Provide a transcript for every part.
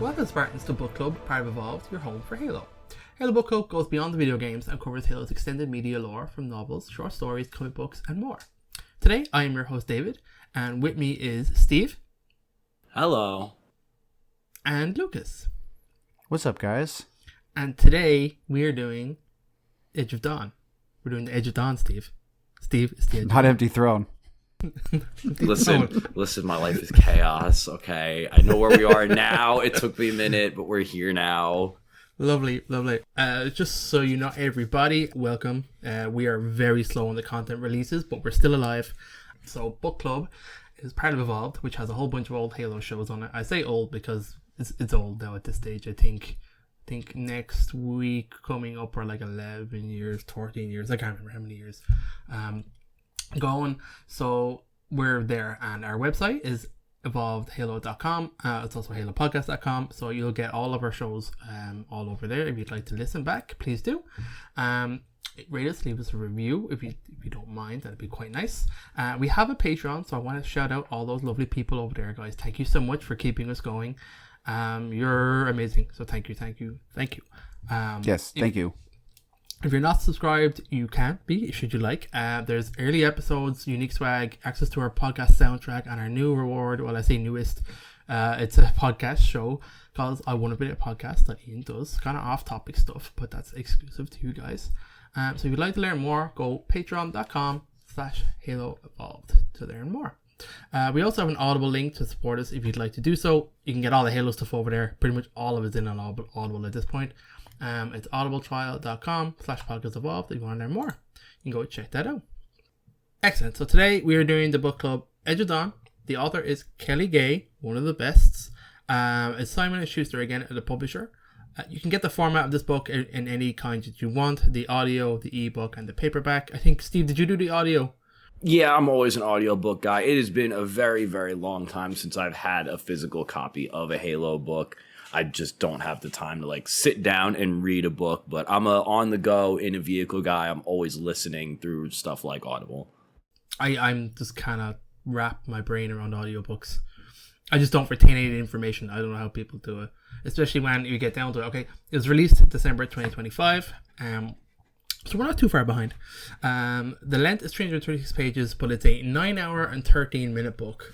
Welcome Spartans to Book Club, part of Evolved, your home for Halo. Halo Book Club goes beyond the video games and covers Halo's extended media lore from novels, short stories, comic books, and more. Today, I am your host David, and with me is Steve. Hello. And Lucas. What's up, guys? And today, we are doing Edge of Dawn. We're doing the Edge of Dawn, Steve. Steve, it's the Edge of Not Empty Throne. Listen, my life is chaos, okay? I know where we are now. It took me a minute, but we're here now. Lovely. Just so you know, everybody, welcome. We are very slow on the content releases, but we're still alive. So, Book Club is part of Evolved, which has a whole bunch of old Halo shows on it. I say old because it's old now at this stage. I think next week coming up are like 11 years, 14 years. I can't remember how many years. Going. So we're there, and our website is evolvedhalo.com. It's also halopodcast.com, so you'll get all of our shows all over there. If you'd like to listen back, please do. Rate us, leave us a review if you don't mind. That'd be quite nice. We have a Patreon, so I want to shout out all those lovely people over there, guys. Thank you so much for keeping us going. You're amazing, so thank you. Yes, thank you. If you're not subscribed, you can be, should you like. There's early episodes, unique swag, access to our podcast soundtrack, and our new reward. Well, I say newest. It's a podcast show called I Want to Be a Podcast that Ian does. Kind of off-topic stuff, but that's exclusive to you guys. So if you'd like to learn more, go patreon.com/Halo Evolved to learn more. We also have an Audible link to support us if you'd like to do so. You can get all the Halo stuff over there. Pretty much all of it's in on Audible at this point. It's audibletrial.com/podcast evolved if you want to learn more. You can go check that out. Excellent. So today we are doing the book club Edge of Dawn. The author is Kelly Gay, one of the bests. It's Simon & Schuster again, the publisher. You can get the format of this book in any kind that you want. The audio, the ebook, and the paperback. I think, Steve, did you do the audio? Yeah, I'm always an audiobook guy. It has been a very, very long time since I've had a physical copy of a Halo book. I just don't have the time to sit down and read a book, but I'm a on the go in a vehicle guy. I'm always listening through stuff like Audible. I'm just kind of wrap my brain around audiobooks. I just don't retain any information. I don't know how people do it, especially when you get down to it. Okay, it was released in December 2025. So we're not too far behind. The length is 336 pages, but it's a 9-hour and 13-minute book.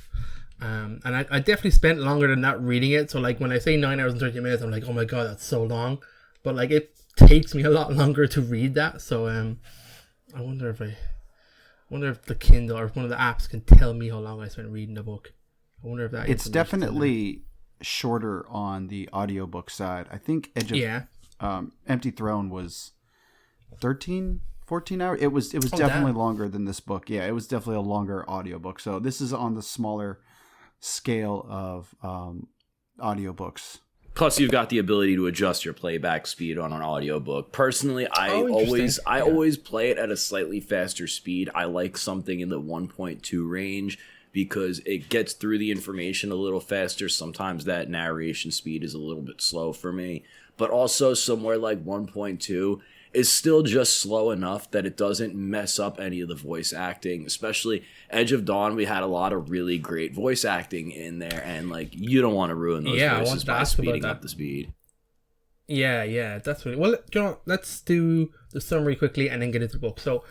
And I definitely spent longer than that reading it. So when I say 9 hours and 30 minutes, I'm like, oh my god, that's so long. But it takes me a lot longer to read that. So I wonder if the Kindle or if one of the apps can tell me how long I spent reading the book. I wonder if that. It's definitely shorter on the audiobook side. I think Edge of Empty Throne was 13, 14 hours. It was definitely longer than this book. Yeah, it was definitely a longer audiobook. So this is on the smaller scale of audiobooks. Plus, you've got the ability to adjust your playback speed on an audiobook. Personally, I always play it at a slightly faster speed. I like something in the 1.2 range because it gets through the information a little faster. Sometimes that narration speed is a little bit slow for me, but also somewhere like 1.2 is still just slow enough that it doesn't mess up any of the voice acting. Especially Edge of Dawn, we had a lot of really great voice acting in there, and you don't want to ruin those voices by speeding up the speed. Yeah, that's really well. Let's do the summary quickly and then get into the book. So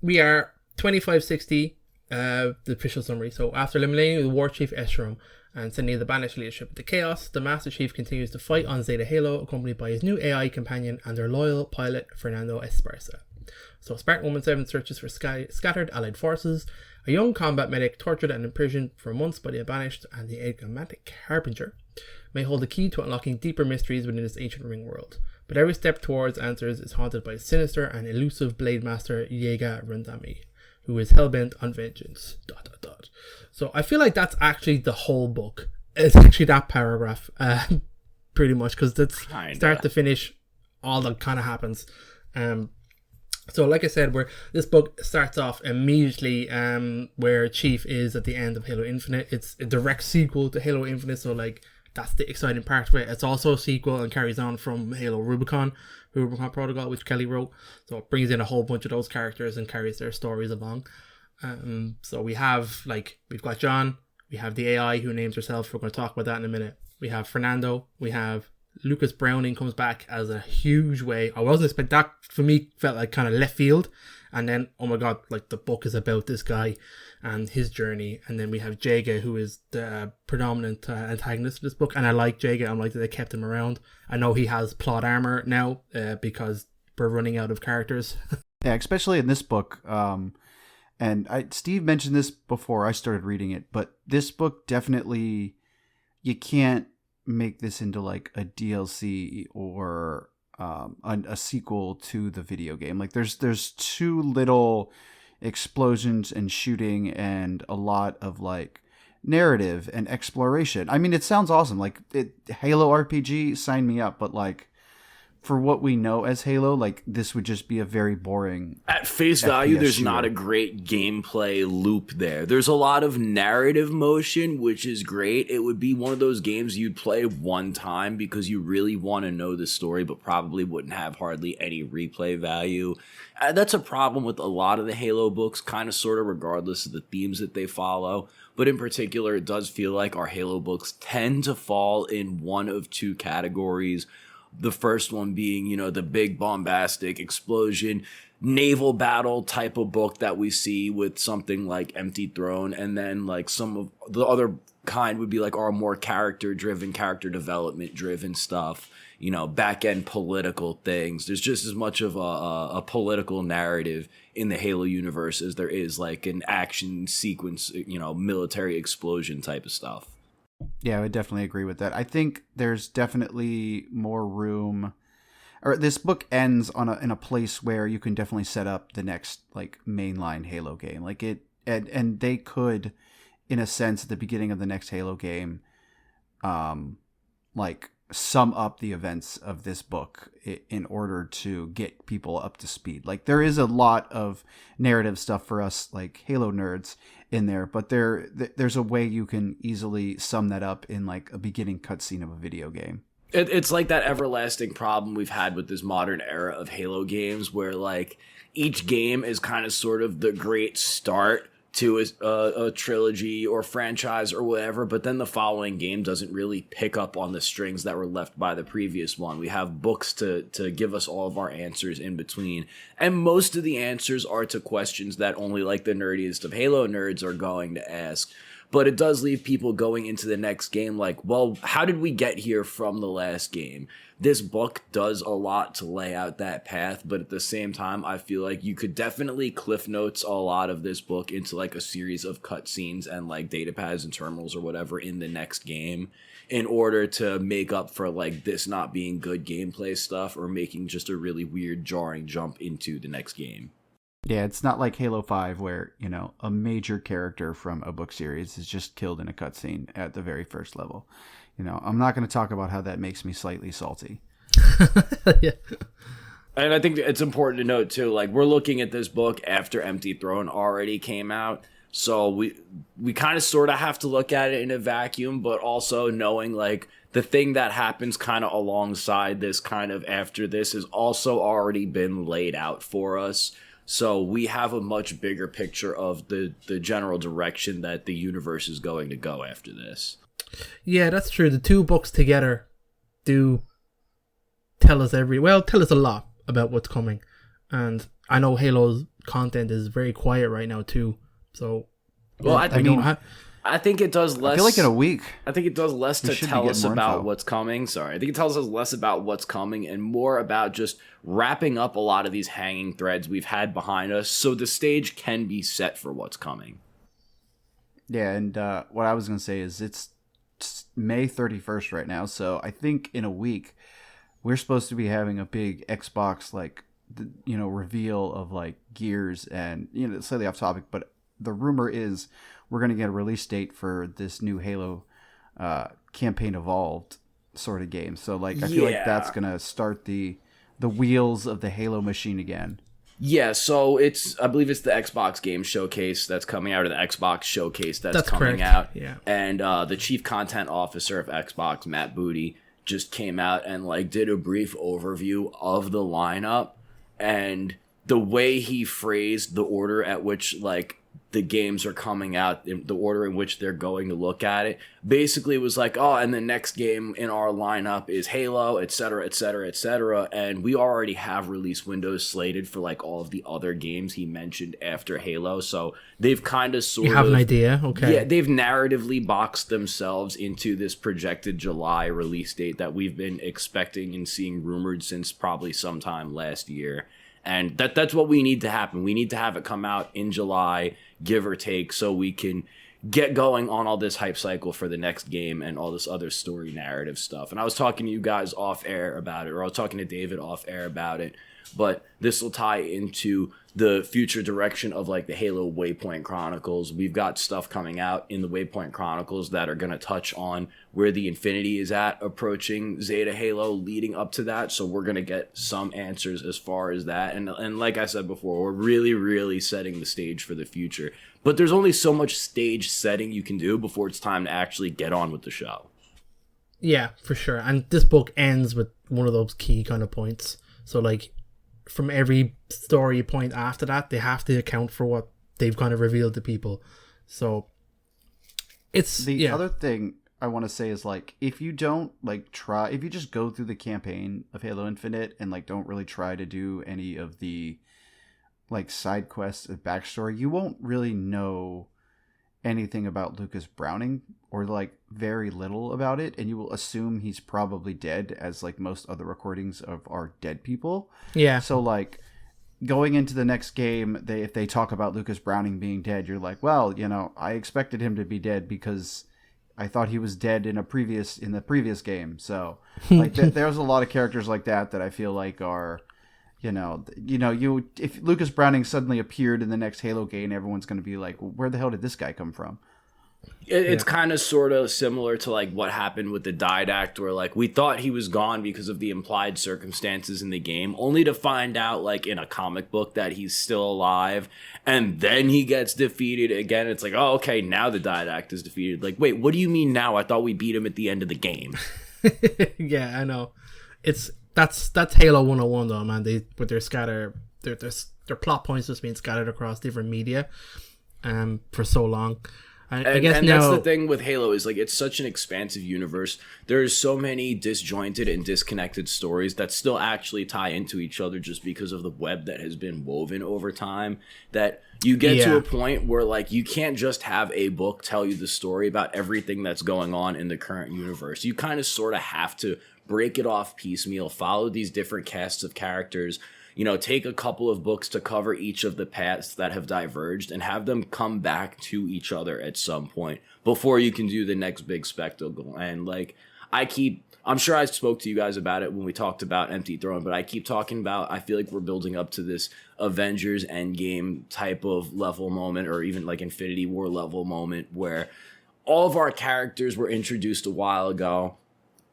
we are 2560, the official summary. So after eliminating the War Chief Escharum and sending the banished leadership into chaos, the Master Chief continues to fight on Zeta Halo, accompanied by his new AI companion and their loyal pilot, Fernando Esparza. So Spartan Woman 7 searches for scattered allied forces, a young combat medic tortured and imprisoned for months by the banished, and the enigmatic Harbinger may hold the key to unlocking deeper mysteries within this ancient ring world. But every step towards answers is haunted by the sinister and elusive Blade Master Yeager Rundami, who is hellbent on vengeance. ... So I feel like that's actually the whole book. It's actually that paragraph, pretty much, because that's start to finish, all that kind of happens. So like I said, this book starts off immediately where Chief is at the end of Halo Infinite. It's a direct sequel to Halo Infinite, so that's the exciting part of it. It's also a sequel and carries on from Halo Rubicon Protocol, which Kelly wrote. So it brings in a whole bunch of those characters and carries their stories along. So we have, we've got John, we have the AI who names herself. We're going to talk about that in a minute. we have Fernando, we have Lucas Browning comes back as a huge way. I wasn't expecting that. For me, felt like kind of left field. And then, oh my god, like the book is about this guy and his journey. And then we have Jaga, who is the predominant antagonist of this book. And I like Jaga. I'm like that they kept him around. I know he has plot armor now because we're running out of characters. Yeah, especially in this book. Steve mentioned this before I started reading it, but this book definitely, you can't make this into like a DLC or a sequel to the video game. Like there's too little explosions and shooting and a lot of like narrative and exploration. I mean, it sounds awesome. Like Halo RPG, sign me up. But like for what we know as Halo, like this would just be a very boring. At face value, FPS there's shooter. not a great gameplay loop there. There's a lot of narrative motion, which is great. It would be one of those games you'd play one time because you really want to know the story, but probably wouldn't have hardly any replay value. That's a problem with a lot of the Halo books, kind of sort of regardless of the themes that they follow. But in particular, it does feel like our Halo books tend to fall in one of two categories. The first one being, you know, the big bombastic explosion, naval battle type of book that we see with something like Empty Throne. And then like some of the other kind would be like our more character development driven stuff, you know, back end political things. There's just as much of a political narrative in the Halo universe as there is like an action sequence, you know, military explosion type of stuff. Yeah, I would definitely agree with that. I think there's definitely more room, or this book ends in a place where you can definitely set up the next like mainline Halo game. Like it, and they could, in a sense, at the beginning of the next Halo game, like sum up the events of this book in order to get people up to speed. Like there is a lot of narrative stuff for us like Halo nerds in there, but there's a way you can easily sum that up in like a beginning cutscene of a video game. It's like that everlasting problem we've had with this modern era of Halo games where like each game is kind of sort of the great start to a trilogy or franchise or whatever, but then the following game doesn't really pick up on the strings that were left by the previous one. We have books to give us all of our answers in between, and most of the answers are to questions that only like the nerdiest of Halo nerds are going to ask. But it does leave people going into the next game like, well, how did we get here from the last game? This book does a lot to lay out that path, but at the same time, I feel like you could definitely cliff notes a lot of this book into like a series of cutscenes and like data pads and terminals or whatever in the next game in order to make up for like this not being good gameplay stuff or making just a really weird, jarring jump into the next game. Yeah, it's not like Halo 5 where, you know, a major character from a book series is just killed in a cutscene at the very first level. You know, I'm not going to talk about how that makes me slightly salty. Yeah. And I think it's important to note, too, like, we're looking at this book after Empty Throne already came out. So we kind of sort of have to look at it in a vacuum, but also knowing, like, the thing that happens kind of alongside this, kind of after this, has also already been laid out for us. So we have a much bigger picture of the general direction that the universe is going to go after this. Yeah, that's true. The two books together do tell us a lot about what's coming. And I know Halo's content is very quiet right now too. So, well, I think it does less. I feel like in a week. I think it does less to tell us about what's coming. Sorry. I think it tells us less about what's coming and more about just wrapping up a lot of these hanging threads we've had behind us so the stage can be set for what's coming. Yeah, and what I was going to say is it's May 31st right now, so I think in a week we're supposed to be having a big Xbox reveal of like gears and slightly off topic, but the rumor is we're going to get a release date for this new Halo campaign evolved sort of game. So like I feel like that's going to start the wheels of the Halo machine again. Yeah, so I believe it's the Xbox Game Showcase that's coming out, or the Xbox Showcase that's coming correct. out. Yeah. And the Chief Content Officer of Xbox, Matt Booty, just came out and like did a brief overview of the lineup, and the way he phrased the order at which like the games are coming out, in the order in which they're going to look at it. Basically, it was like, oh, and the next game in our lineup is Halo, etc., etc., etc. And we already have release windows slated for like all of the other games he mentioned after Halo. So they've kind of sort of... You have an idea? Okay. Yeah, they've narratively boxed themselves into this projected July release date that we've been expecting and seeing rumored since probably sometime last year. And that's what we need to happen. We need to have it come out in July, give or take, so we can get going on all this hype cycle for the next game and all this other story narrative stuff. And I was talking to you guys off air about it, or I was talking to David off air about it, but this will tie into the future direction of like the Halo Waypoint Chronicles. We've got stuff coming out in the Waypoint Chronicles that are going to touch on where the Infinity is at approaching Zeta Halo leading up to that. So we're going to get some answers as far as that. And like I said before, we're really, really setting the stage for the future. But there's only so much stage setting you can do before it's time to actually get on with the show. Yeah, for sure. And this book ends with one of those key kind of points. So like, from every story point after that, they have to account for what they've kind of revealed to people. So it's the other thing I want to say is like, if you don't like try, if you just go through the campaign of Halo Infinite and like don't really try to do any of the like side quests and backstory, you won't really know anything about Lucas Browning, or like very little about it, and you will assume he's probably dead, as like most other recordings of our dead people. Yeah. So like going into the next game, if they talk about Lucas Browning being dead, you're like, well, you know, I expected him to be dead because I thought he was dead in the previous game. So like there's a lot of characters like that I feel like are, if Lucas Browning suddenly appeared in the next Halo game, everyone's going to be like, well, where the hell did this guy come from? It's kind of sort of similar to like what happened with the Didact, where like we thought he was gone because of the implied circumstances in the game, only to find out like in a comic book that he's still alive, and then he gets defeated again. It's like, oh, okay, now the Didact is defeated. Like, wait, what do you mean now? I thought we beat him at the end of the game. Yeah, I know. That's Halo 101 though, man. With their their plot points just being scattered across different media for so long. I guess and now, that's the thing with Halo, is like it's such an expansive universe. There's so many disjointed and disconnected stories that still actually tie into each other just because of the web that has been woven over time, that you get to a point where like you can't just have a book tell you the story about everything that's going on in the current universe. You kind of sort of have to break it off piecemeal, follow these different casts of characters, take a couple of books to cover each of the paths that have diverged and have them come back to each other at some point before you can do the next big spectacle. And like, I'm sure I spoke to you guys about it when we talked about Empty Throne, but I keep talking about, I feel like we're building up to this Avengers Endgame type of level moment, or even like Infinity War level moment, where all of our characters were introduced a while ago.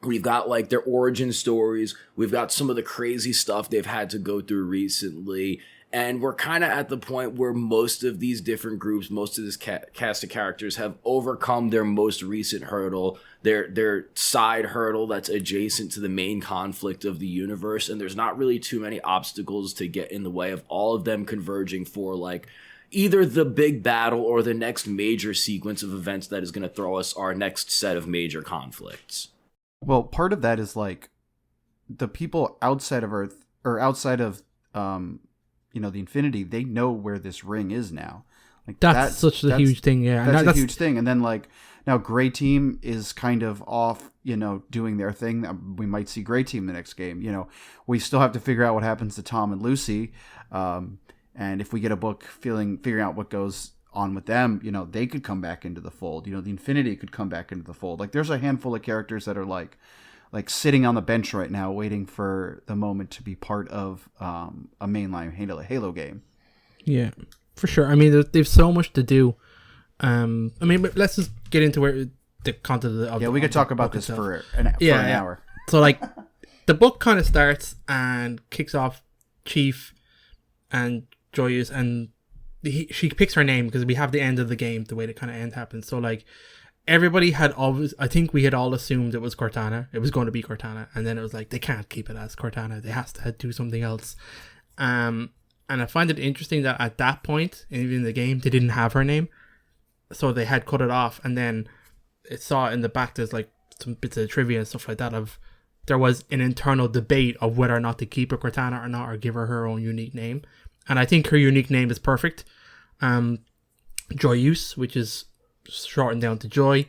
We've got like their origin stories. We've got some of the crazy stuff they've had to go through recently. And we're kind of at the point where most of these different groups, most of this cast of characters have overcome their most recent hurdle, their side hurdle that's adjacent to the main conflict of the universe. And there's not really too many obstacles to get in the way of all of them converging for like either the big battle or the next major sequence of events that is going to throw us our next set of major conflicts. Well, part of that is like the people outside of Earth, or outside of, the Infinity, they know where this ring is now. Like that's such a huge thing. Yeah, that's a huge thing. And then like now, Grey Team is kind of off, doing their thing. We might see Grey Team the next game. We still have to figure out what happens to Tom and Lucy, and if we get a book figuring out what goes on with them, they could come back into the fold. The Infinity could come back into the fold. Like there's a handful of characters that are like sitting on the bench right now waiting for the moment to be part of a mainline Halo game. Yeah, for sure. I mean, they've so much to do. But let's just get into where the content of the we could talk about this for an hour. So like the book kind of starts and kicks off Chief and Joyous, and she picks her name because we have the end of the game, the way the kind of end happens. So like everybody I think we had all assumed it was Cortana. It was going to be Cortana, and then it was like they can't keep it as Cortana. They have to do something else. And And I find it interesting that at that point, even in the game, they didn't have her name. So they had cut it off. And then it saw in the back, there's like some bits of trivia and stuff like that of there was an internal debate of whether or not to keep her Cortana or not, or give her her own unique name. And I think her unique name is perfect. Joyeuse, which is shortened down to Joy,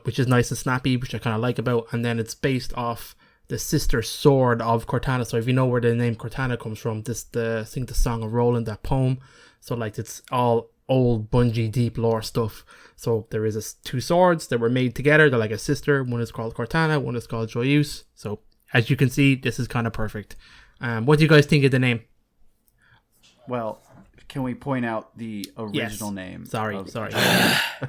which is nice and snappy, which I kind of like about. And then it's based off the sister sword of Cortana. So if you know where the name Cortana comes from, sing the Song of Roland, that poem. So like it's all old Bungie deep lore stuff. So there is two swords that were made together. They're like a sister. One is called Cortana, one is called Joyeuse. So as you can see, this is kind of perfect. What do you guys think of the name? Well, can we point out the original name? Sorry.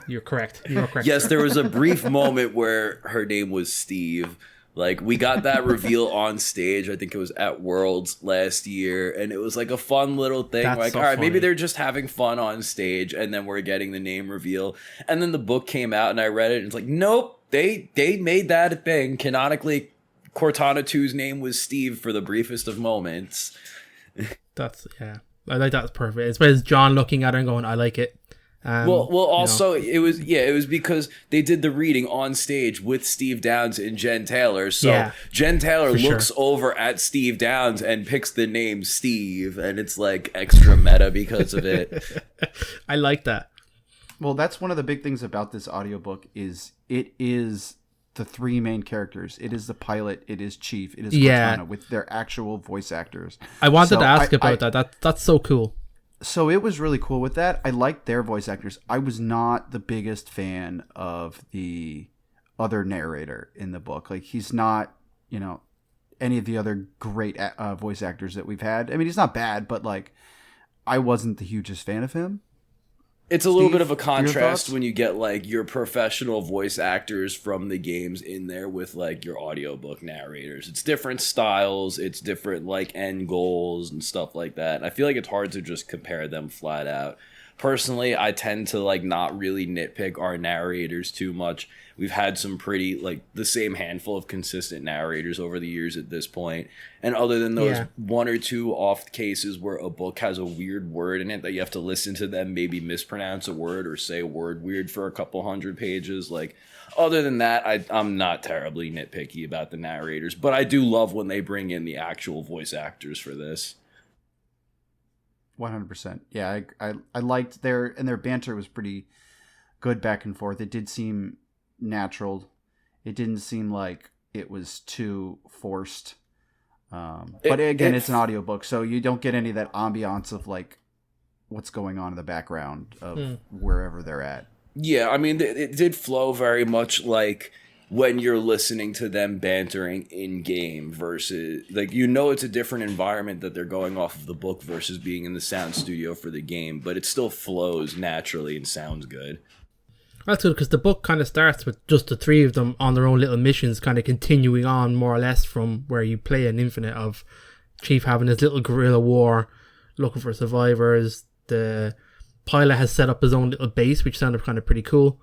You're correct. Yes, there was a brief moment where her name was Steve. Like, we got that reveal on stage. I think it was at Worlds last year, and it was like a fun little thing. That's like, so all right, funny. maybe they're just having fun on stage, and then we're getting the name reveal. And then the book came out, and I read it, and it's like, nope, they made that a thing. Canonically, Cortana 2's name was Steve for the briefest of moments. I like that's perfect. It's John looking at her and going, I like it. Also, it was because they did the reading on stage with Steve Downes and Jen Taylor. So Jen Taylor looks over at Steve Downes and picks the name Steve, and it's like extra meta because of it. I like that. Well, that's one of the big things about this audiobook is it is the three main characters. It is the pilot, it is Chief, it is Cortana with their actual voice actors. I wanted to ask about that. That's so cool. So it was really cool with that. I liked their voice actors. I was not the biggest fan of the other narrator in the book. Like, he's not, any of the other great voice actors that we've had. I mean, he's not bad, but like, I wasn't the hugest fan of him. It's a little bit of a contrast when you get like your professional voice actors from the games in there with like your audiobook narrators. It's different styles, it's different like end goals and stuff like that. I feel like it's hard to just compare them flat out. Personally, I tend to like not really nitpick our narrators too much. We've had some pretty like the same handful of consistent narrators over the years at this point. And other than those one or two off cases where a book has a weird word in it that you have to listen to them maybe mispronounce a word or say a word weird for a couple hundred pages, like other than that, I'm not terribly nitpicky about the narrators, but I do love when they bring in the actual voice actors for this. 100%. Yeah, I liked their banter was pretty good back and forth. It did seem natural. It didn't seem like it was too forced. But again, it's an audiobook, so you don't get any of that ambiance of like what's going on in the background of wherever they're at. Yeah, I mean, it did flow very much like when you're listening to them bantering in game versus like, it's a different environment that they're going off of the book versus being in the sound studio for the game, but it still flows naturally and sounds good. That's good because the book kind of starts with just the three of them on their own little missions, kind of continuing on more or less from where you play an Infinite, of Chief having his little guerrilla war, looking for survivors. The pilot has set up his own little base, which sounded kind of pretty cool.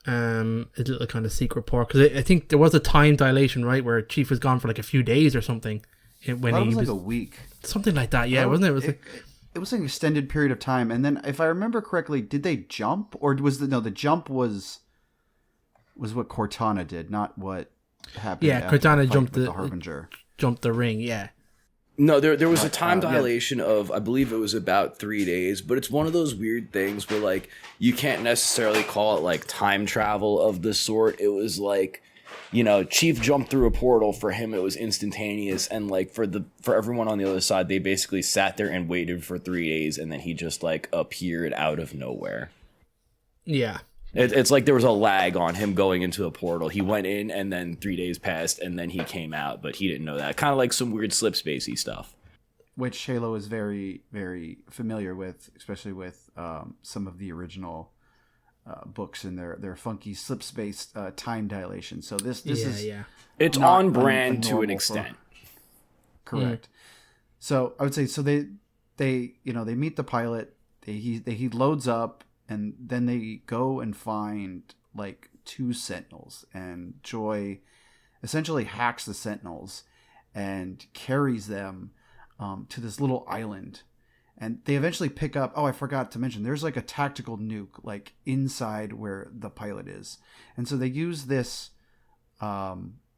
A little kind of secret port, because I think there was a time dilation, right, where Chief was gone for like a few days or something. When he was like a week, something like that. Yeah, wasn't it? It was an extended period of time, and then if I remember correctly, did they jump, or was the jump was what Cortana did, not what happened? Yeah, Cortana jumped the Harbinger, jumped the ring. Yeah. No, there was a time dilation of, I believe it was about 3 days, but it's one of those weird things where like you can't necessarily call it like time travel of the sort. It was like, Chief jumped through a portal. For him, it was instantaneous, and like for everyone on the other side, they basically sat there and waited for 3 days, and then he just like appeared out of nowhere. Yeah. It's like there was a lag on him going into a portal. He went in, and then 3 days passed, and then he came out, but he didn't know that. Kind of like some weird slip spacey stuff. Which Halo is very, very familiar with, especially with some of the original books and their funky slip space time dilation. So this is it's on brand to an extent. Correct. So I would say they meet the pilot. He loads up. And then they go and find like 2 Sentinels, and Joy essentially hacks the Sentinels and carries them to this little island. And they eventually pick up, I forgot to mention, there's like a tactical nuke like inside where the pilot is. And so they use this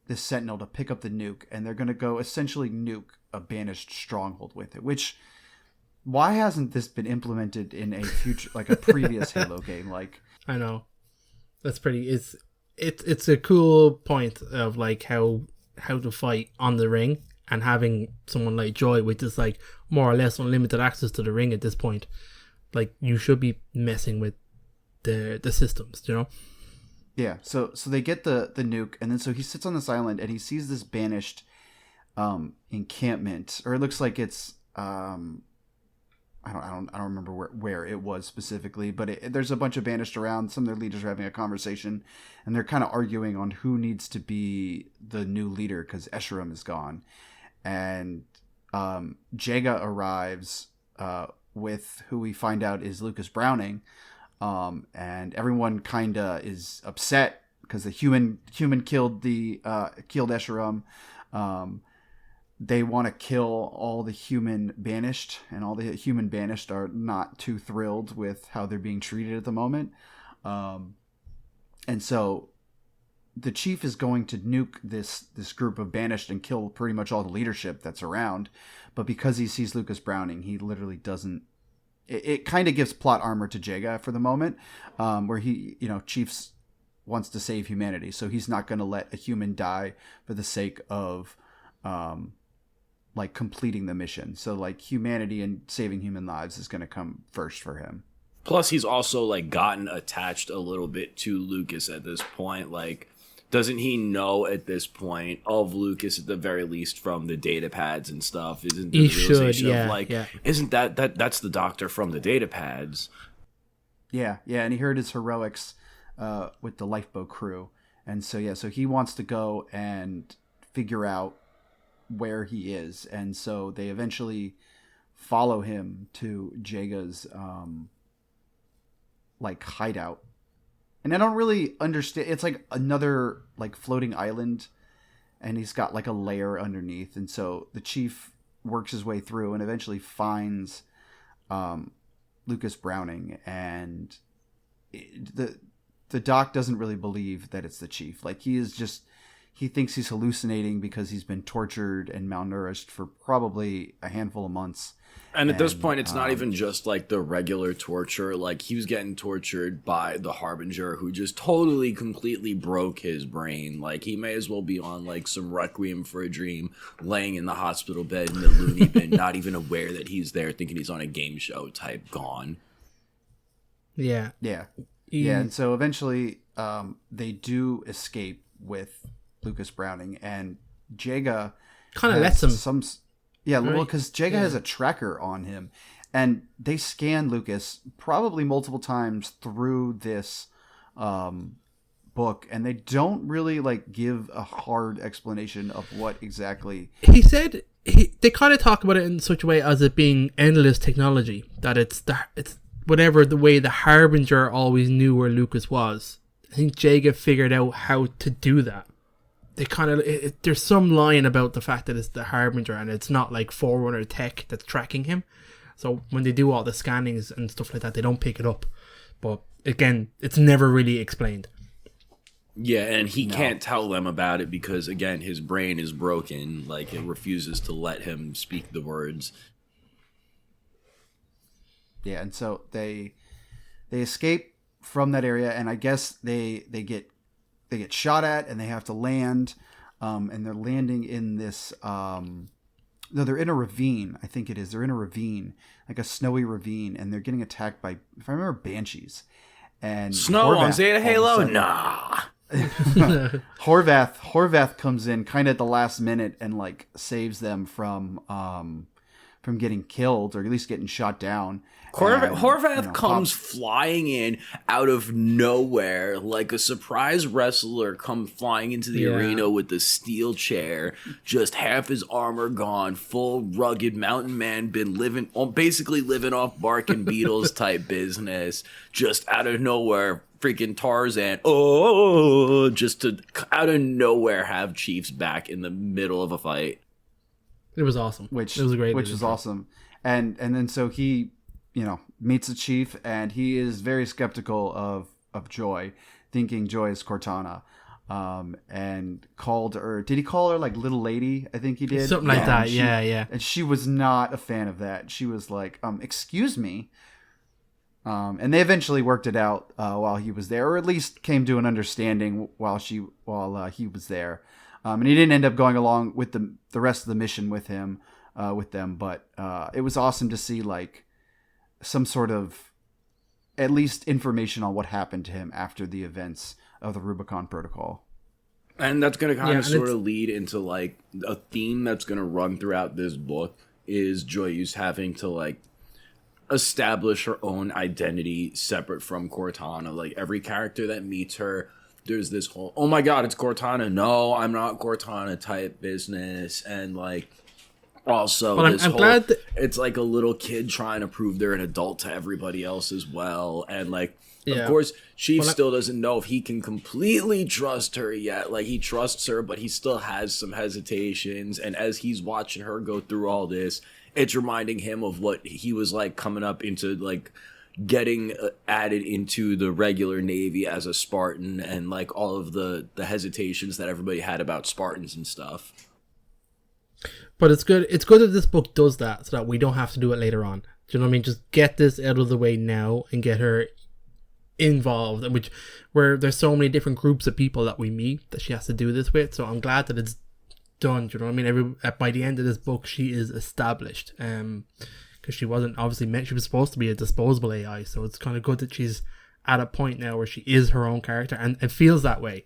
this Sentinel to pick up the nuke, and they're going to go essentially nuke a banished stronghold with it, which, why hasn't this been implemented in a future, like a previous Halo game? Like, I know. That's pretty, it's a cool point of like how to fight on the ring, and having someone like Joy with just like more or less unlimited access to the ring at this point. Like, you should be messing with the systems, you know? Yeah, so they get the nuke, and then so he sits on this island and he sees this banished encampment, or it looks like it's I don't remember where it was specifically, but there's a bunch of banished around. Some of their leaders are having a conversation, and they're kind of arguing on who needs to be the new leader because Escharum is gone. And Jaga arrives with who we find out is Lucas Browning, and everyone kind of is upset because the human killed Escharum. They want to kill all the human banished, and all the human banished are not too thrilled with how they're being treated at the moment. And so the chief is going to nuke this group of banished and kill pretty much all the leadership that's around. But because he sees Lucas Browning, he literally doesn't. It kind of gives plot armor to Jaga for the moment, where he, Chiefs wants to save humanity, so he's not going to let a human die for the sake of like completing the mission. So like humanity and saving human lives is going to come first for him. Plus he's also like gotten attached a little bit to Lucas at this point. Like, doesn't he know at this point of Lucas at the very least from the data pads and stuff? Isn't the realization of like, isn't that's the doctor from the data pads? Yeah, and he heard his heroics with the lifeboat crew. And so he wants to go and figure out where he is, and so they eventually follow him to Jaga's like hideout. And I don't really understand, it's like another like floating island, and he's got like a layer underneath, and so the chief works his way through and eventually finds Lucas Browning, and the doc doesn't really believe that it's the chief. Like, he thinks he's hallucinating because he's been tortured and malnourished for probably a handful of months. And at this point, it's not even just like the regular torture. Like, he was getting tortured by the Harbinger, who just totally, completely broke his brain. Like, he may as well be on like some Requiem for a Dream, laying in the hospital bed in the loony bin, not even aware that he's there, thinking he's on a game show type gone. Yeah. And so eventually they do escape with Lucas Browning, and Jaga kind of lets him. Well, because Jaga has a tracker on him, and they scan Lucas probably multiple times through this book, and they don't really like give a hard explanation of what exactly he said. They kind of talk about it in such a way as it being endless technology, that it's whatever the way the Harbinger always knew where Lucas was. I think Jaga figured out how to do that. They kind of there's some line about the fact that it's the Harbinger and it's not like Forerunner tech that's tracking him. So when they do all the scannings and stuff like that, they don't pick it up. But again, it's never really explained. Yeah, and he can't tell them about it because, again, his brain is broken. Like, it refuses to let him speak the words. Yeah, and so they escape from that area, and I guess they get shot at, and they have to land, and they're landing in this no, they're in a ravine. I think it is. They're in a ravine, like a snowy ravine, and they're getting attacked by, if I remember, banshees. And Snow on Zeta Halo? Nah. Horvath comes in kind of at the last minute and like saves them from getting killed, or at least getting shot down. Horvath comes flying in out of nowhere like a surprise wrestler come flying into the arena with the steel chair, just half his armor gone, full rugged mountain man, basically living off bark and beetles type business, just out of nowhere. Freaking Tarzan, just to out of nowhere have Chiefs back in the middle of a fight. It was awesome. Which was awesome. and then so he, meets the chief, and he is very skeptical of Joy, thinking Joy is Cortana. And called her. Did he call her like little lady? I think he did. Something like that. Yeah. And she was not a fan of that. She was like, excuse me. And they eventually worked it out while he was there, or at least came to an understanding while he was there. And he didn't end up going along with the rest of the mission with them. But it was awesome to see like some sort of at least information on what happened to him after the events of the Rubicon Protocol. And that's going to kind of sort of lead into like a theme that's going to run throughout this book is Joyce having to like establish her own identity separate from Cortana. Like every character that meets her, there's this whole, oh my god, it's Cortana. No, I'm not Cortana type business. And like also this whole, it's like a little kid trying to prove they're an adult to everybody else as well. And like, of course, Chief still doesn't know if he can completely trust her yet. Like, he trusts her, but he still has some hesitations. And as he's watching her go through all this, it's reminding him of what he was like coming up into, like, getting added into the regular Navy as a Spartan and, like, all of the hesitations that everybody had about Spartans and stuff. But it's good. It's good that this book does that so that we don't have to do it later on. Do you know what I mean? Just get this out of the way now and get her involved, and where there's so many different groups of people that we meet that she has to do this with. So I'm glad that it's done. Do you know what I mean? By the end of this book, she is established. Because she wasn't obviously meant. She was supposed to be a disposable AI. So it's kind of good that she's at a point now where she is her own character, and it feels that way.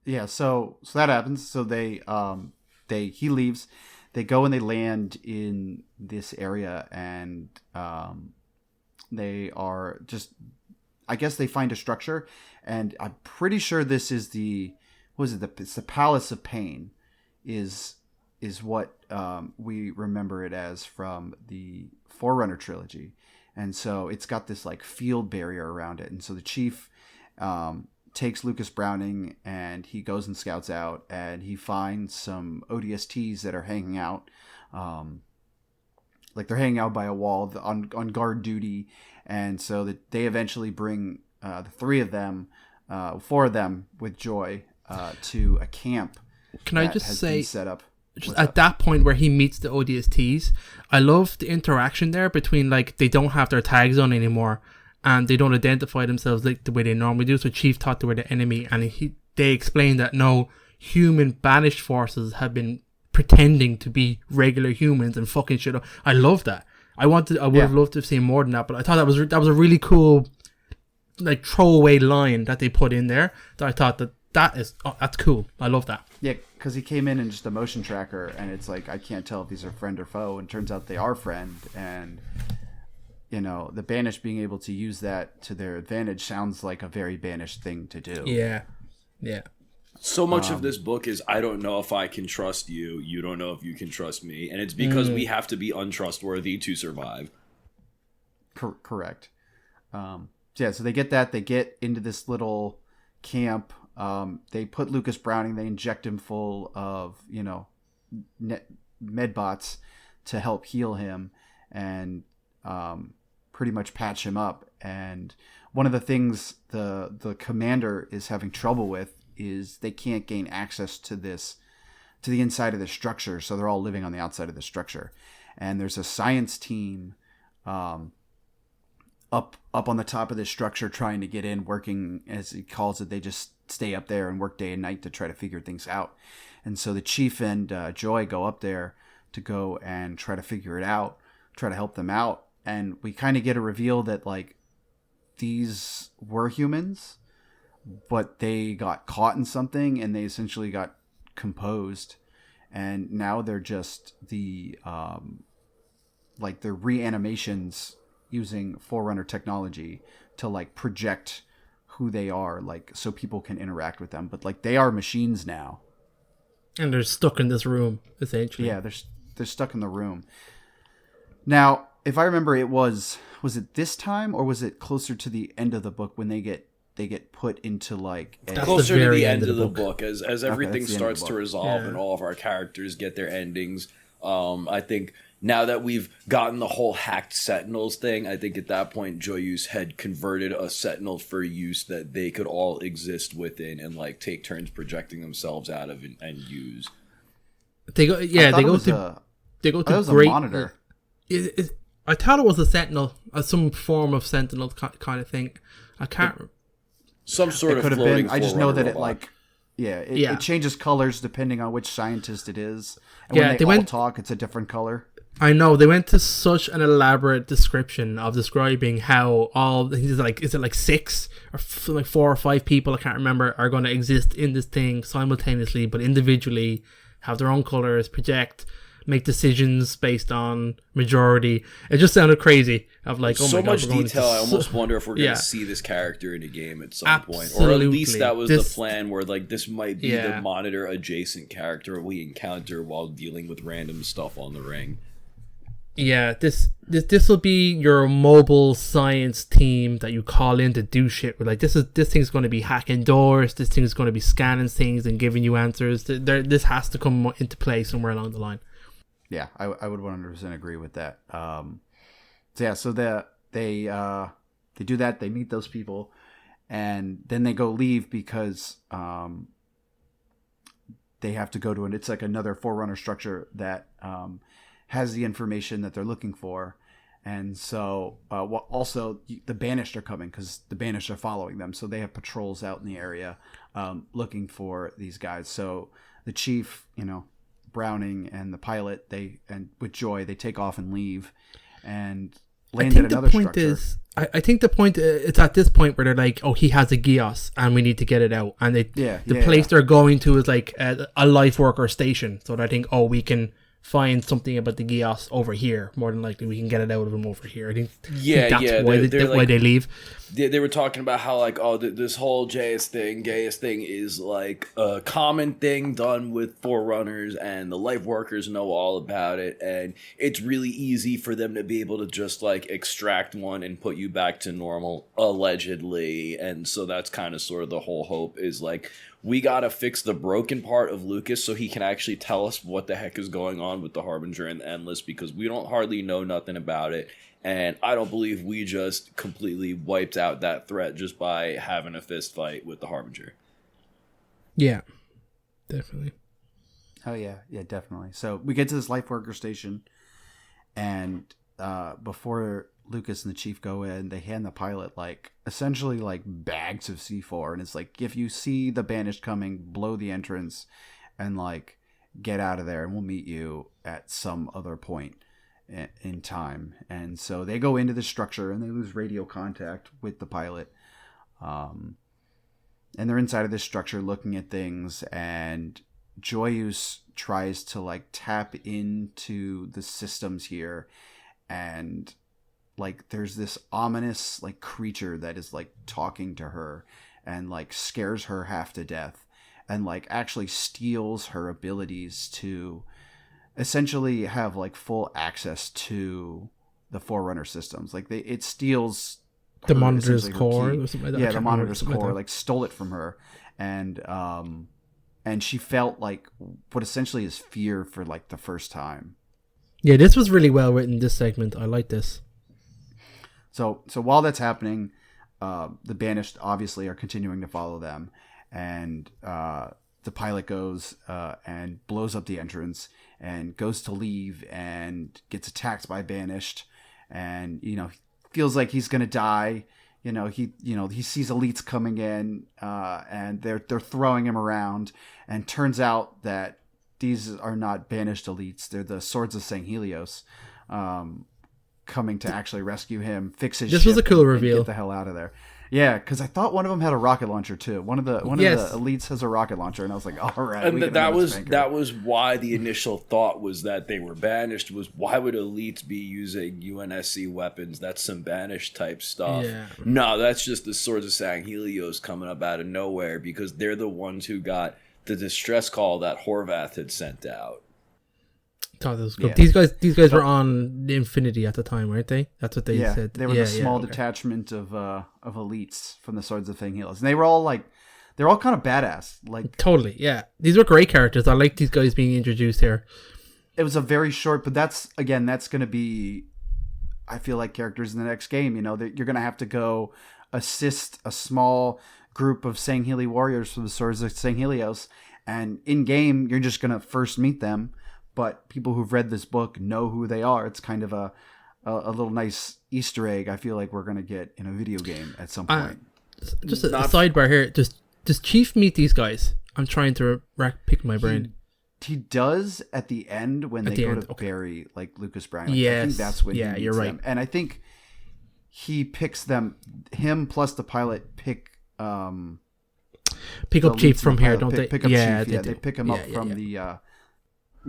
Yeah. So that happens. So he leaves. They go and they land in this area, and they are just, I guess they find a structure, and I'm pretty sure this is it's the Palace of Pain is what we remember it as from the Forerunner trilogy. And so it's got this like field barrier around it. And so the chief takes Lucas Browning, and he goes and scouts out, and he finds some ODSTs that are hanging out. Like they're hanging out by a wall on guard duty. And so that they eventually bring the four of them with Joy to a camp. Can I just say, set up just at that point where he meets the ODSTs, I love the interaction there between, like, they don't have their tags on anymore and they don't identify themselves like the way they normally do. So Chief thought they were the enemy, and they explained that no, human banished forces have been pretending to be regular humans and fucking shit up. I love that. I would have loved to have seen more than that, but I thought that was a really cool, like, throwaway line that they put in there. That I thought that's cool. I love that. Yeah, because he came in just a motion tracker, and it's like, I can't tell if these are friend or foe, and turns out they are friend. And the Banished being able to use that to their advantage sounds like a very Banished thing to do. Yeah. So much of this book is, I don't know if I can trust you. You don't know if you can trust me. And it's because we have to be untrustworthy to survive. Correct. So they get that. They get into this little camp. They put Lucas Browning, they inject him full of, medbots to help heal him and pretty much patch him up. And one of the things the commander is having trouble with is they can't gain access to the inside of the structure, so they're all living on the outside of the structure. And there's a science team up on the top of this structure trying to get in, working, as he calls it. They just stay up there and work day and night to try to figure things out. And so the chief and Joy go up there to go and try to figure it out, try to help them out. And we kind of get a reveal that, like, these were humans, but they got caught in something and they essentially got composed, and now they're just the they're reanimations using Forerunner technology to, like, project who they are, like, so people can interact with them, but, like, they are machines now, and they're stuck in this room essentially. Yeah, they're stuck in the room. Now, if I remember, was it this time, or was it closer to the end of the book when they get put into, like, closer to the end of the book as everything starts to resolve and all of our characters get their endings? I think now that we've gotten the whole hacked Sentinels thing, I think at that point Joyous had converted a Sentinel for use that they could all exist within and like take turns projecting themselves out of and use. They go, yeah, they go to great monitor. I thought it was a Sentinel, some form of Sentinel kind of thing. I can't. Some sort of could have floating. been. I just know that robot. it changes colors depending on which scientist it is. And when they all talk, it's a different color. I know they went to such an elaborate description of describing how all I think is it like 6 or like 4 or 5 people, I can't remember, are going to exist in this thing simultaneously but individually, have their own colors, project, make decisions based on majority. It just sounded crazy. Of like, oh so my God, much detail. I almost wonder if we're going to see this character in a game at some point, or at least that was the plan. Where like this might be the monitor adjacent character we encounter while dealing with random stuff on the ring. Yeah, this will be your mobile science team that you call in to do shit with. Like this thing's going to be hacking doors. This thing's going to be scanning things and giving you answers. This has to come into play somewhere along the line. Yeah, I would 100% agree with that. So they do that. They meet those people, and then they go leave because they have to go to it's like another Forerunner structure that has the information that they're looking for. And so also the Banished are coming because the Banished are following them. So they have patrols out in the area looking for these guys. So the chief, Browning and the pilot, with Joy, they take off and leave and land at another structure. I think the point it's at this point where they're like, oh, he has a Geos and we need to get it out. And the place they're going to is like a life worker station. So I think, oh, we can find something about the Geos over here. More than likely, we can get it out of him over here. I think that's why they leave. They were talking about how like, oh, this whole Gaius thing is like a common thing done with Forerunners, and the life workers know all about it, and it's really easy for them to be able to just like extract one and put you back to normal, allegedly. And so that's kind of sort of the whole hope is like, we gotta fix the broken part of Lucas so he can actually tell us what the heck is going on with the Harbinger and the Endless, because we don't hardly know nothing about it. And I don't believe we just completely wiped out that threat just by having a fist fight with the Harbinger. Yeah, definitely. Oh, yeah, definitely. So we get to this life worker station, and before Lucas and the chief go in, they hand the pilot essentially bags of C4, and it's like, if you see the Banished coming, blow the entrance and get out of there, and we'll meet you at some other point in time. And so they go into the structure and they lose radio contact with the pilot, and they're inside of this structure looking at things, and Joyous tries to tap into the systems here, and there's this ominous creature that is talking to her and scares her half to death, and actually steals her abilities to essentially have full access to the Forerunner systems. It steals the monitor's core or something like that. Yeah, the monitor's core stole it from her, and she felt what essentially is fear for the first time. Yeah, this was really well written, this segment. I like this. So while that's happening, the Banished obviously are continuing to follow them, and the pilot goes and blows up the entrance and goes to leave and gets attacked by Banished, and feels like he's gonna die. He sees elites coming in, and they're throwing him around, and turns out that these are not Banished elites; they're the Swords of Sanghelios, coming to actually rescue him, fix his ship. This was a cool reveal. Get the hell out of there. Yeah, because I thought one of them had a rocket launcher too. One of the elites has a rocket launcher, and I was like, all right. And that was why the initial thought was that they were Banished. Was why would elites be using UNSC weapons? That's some Banished type stuff. Yeah. No, that's just the Swords of Sanghelios coming up out of nowhere, because they're the ones who got the distress call that Horvath had sent out. Oh, that was cool. Yeah. These guys were on Infinity at the time, weren't they? That's what they said. They were a small detachment of elites from the Swords of Sanghelios, and they were all they're all kind of badass. Totally, yeah. These were great characters. I like these guys being introduced here. it was a very short, but that's going to be, I feel like, characters in the next game, that you're going to have to go assist a small group of Sangheli warriors from the Swords of Sanghelios, and in game you're just going to first meet them, but people who've read this book know who they are. It's kind of a little nice Easter egg I feel like we're going to get in a video game at some point. Just a sidebar here, does Chief meet these guys? I'm trying to pick my brain. He does at the end when they go to bury like Lucas Brown. Like, yes. I think that's when he meets you're right. them. And I think he picks them, him plus the pilot pick up Chief from here, don't they? Pick up Chief. They pick him up from the...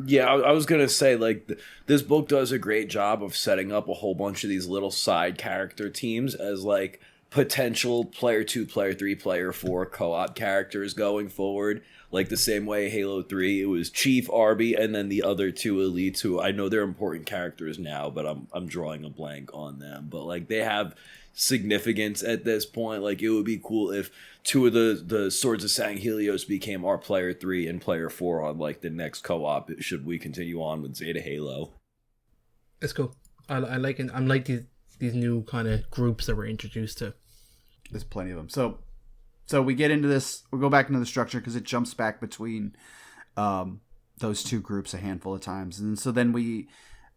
Yeah, I was going to say, like, this book does a great job of setting up a whole bunch of these little side character teams as, like, potential player 2, player 3, player 4 co-op characters going forward. Like, the same way Halo 3, it was Chief, Arby, and then the other 2 elites who I know they're important characters now, but I'm drawing a blank on them. But, like, they have significance at this point. Like, it would be cool if 2 of the Swords of Sanghelios became our player 3 and player 4 on, like, the next co-op, should we continue on with Zeta Halo. It's cool. I like it. I'm like these new kind of groups that we're introduced to. There's plenty of them. So we get into this, we'll go back into the structure because it jumps back between those 2 groups a handful of times. And so then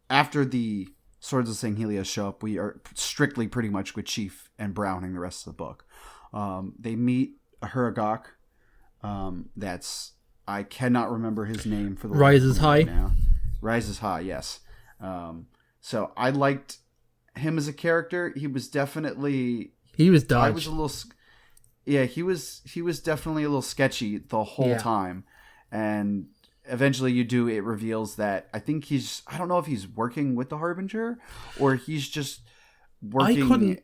after the Swords of Sanghelios show up, we are strictly pretty much with Chief and Browning the rest of the book. They meet a Huragok. I cannot remember his name for the Rises High. Now. Rises High, yes. So I liked him as a character. He was definitely... He was dodged. I was a little... Yeah, he was definitely a little sketchy the whole time. And eventually it reveals that I think I don't know if he's working with the Harbinger or he's just working...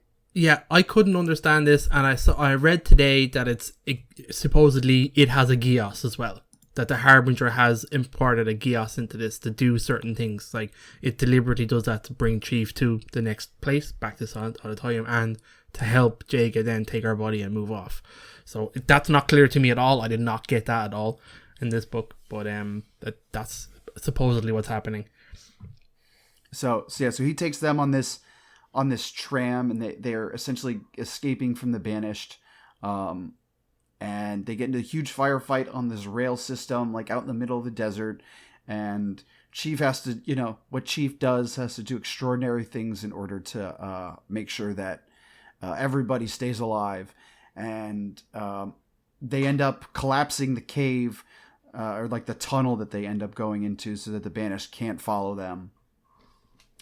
I couldn't understand this, and I read today that supposedly it has a Geos as well. That the Harbinger has imported a Geos into this to do certain things. Like, it deliberately does that to bring Chief to the next place, back to Silent Auditorium, and to help Jaga then take our body and move off. So that's not clear to me at all. I did not get that at all in this book, but that's supposedly what's happening. So he takes them on this tram, and they're essentially escaping from the Banished, and they get into a huge firefight on this rail system, like out in the middle of the desert. And Chief has to, what Chief does, has to do extraordinary things in order to make sure that everybody stays alive. And they end up collapsing the cave, or like the tunnel that they end up going into, so that the Banished can't follow them.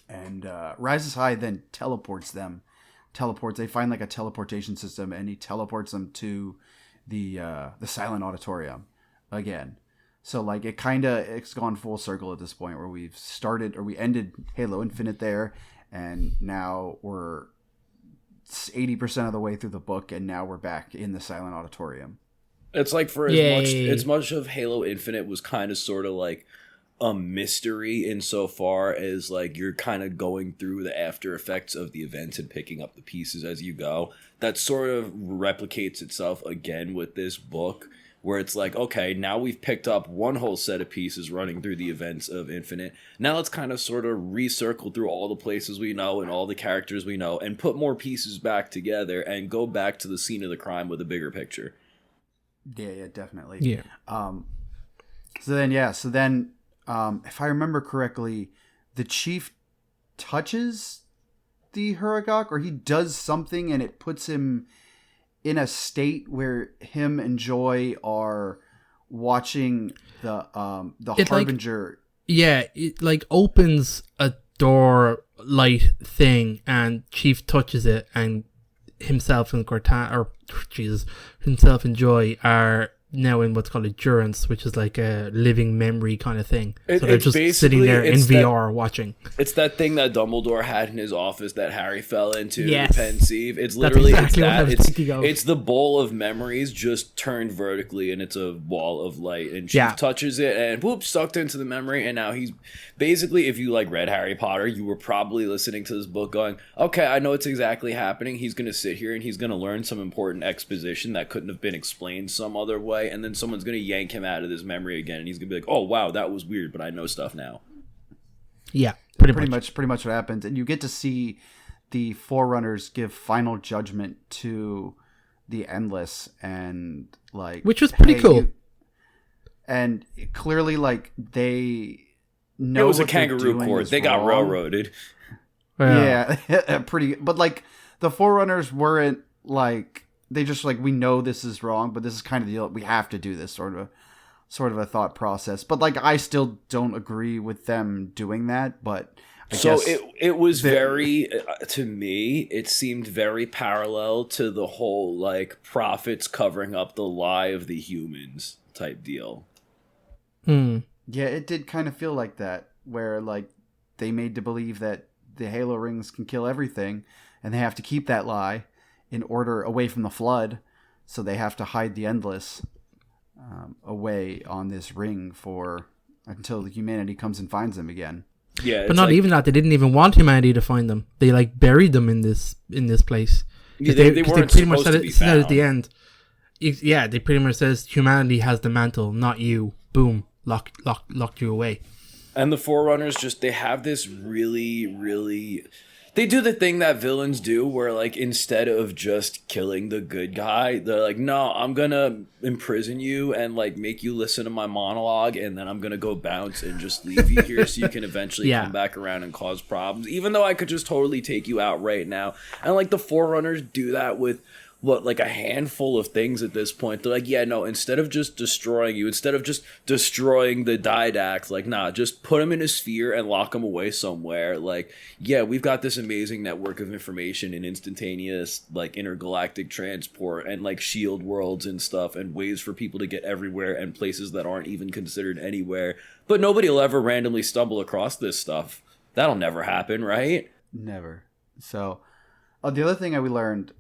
And Rises High then teleports. They find like a teleportation system, and he teleports them to the Silent Auditorium again. So like it's gone full circle at this point, where we ended Halo Infinite there, and now we're 80% of the way through the book, and now we're back in the Silent Auditorium. It's like for as much of Halo Infinite was kind of sort of like a mystery insofar as like you're kind of going through the after effects of the events and picking up the pieces as you go. That sort of replicates itself again with this book, where it's like, okay, now we've picked up one whole set of pieces running through the events of Infinite. Now let's kind of sort of recircle through all the places we know and all the characters we know and put more pieces back together and go back to the scene of the crime with a bigger picture. Yeah, definitely. Yeah. So then, if I remember correctly, the Chief touches the Huragok, or he does something, and it puts him in a state where him and Joy are watching the Harbinger. It like opens a door light thing, and Chief touches it, and himself and himself and Joy are now in what's called endurance, which is like a living memory kind of thing. So they're just sitting there in VR watching. It's that thing that Dumbledore had in his office that Harry fell into, yes. the Pensieve. It's literally exactly it's the bowl of memories just turned vertically, and it's a wall of light. And Chief touches it, and whoop, sucked into the memory. And now he's basically, if you like read Harry Potter, you were probably listening to this book going, okay, I know what's exactly happening. He's going to sit here and he's going to learn some important exposition that couldn't have been explained some other way. And then someone's going to yank him out of this memory again, and he's going to be like, oh, wow, that was weird, but I know stuff now. Yeah, pretty much what happens, and you get to see the Forerunners give final judgment to the Endless, and like, which was pretty cool. And clearly, like, they know it was a kangaroo court. They got railroaded. Yeah, pretty. But like, the Forerunners weren't like, they just like, we know this is wrong, but this is kind of the deal. We have to do this sort of a thought process. But like, I still don't agree with them doing that. But it was very, to me, it seemed very parallel to the whole like prophets covering up the lie of the humans type deal. Yeah, it did kind of feel like that, where like they made to believe that the Halo rings can kill everything, and they have to keep that lie in order away from the Flood, so they have to hide the Endless away on this ring until humanity comes and finds them again. Yeah, but not like, even that. They didn't even want humanity to find them. They like buried them in this place. Yeah, they weren't pretty much said it at the end. Yeah, they pretty much says humanity has the mantle, not you. Boom, locked you away. And the Forerunners they have this really, really... They do the thing that villains do where, like, instead of just killing the good guy, they're like, no, I'm gonna imprison you and, like, make you listen to my monologue, and then I'm gonna go bounce and just leave you here so you can eventually come back around and cause problems, even though I could just totally take you out right now. And, like, the Forerunners do that with... like a handful of things at this point. They're like, yeah, no, instead of just destroying you, instead of just destroying the Didact, like, nah, just put him in a sphere and lock him away somewhere. Like, yeah, we've got this amazing network of information and instantaneous, like, intergalactic transport and, like, shield worlds and stuff and ways for people to get everywhere and places that aren't even considered anywhere. But nobody will ever randomly stumble across this stuff. That'll never happen, right? Never. So, the other thing we learned...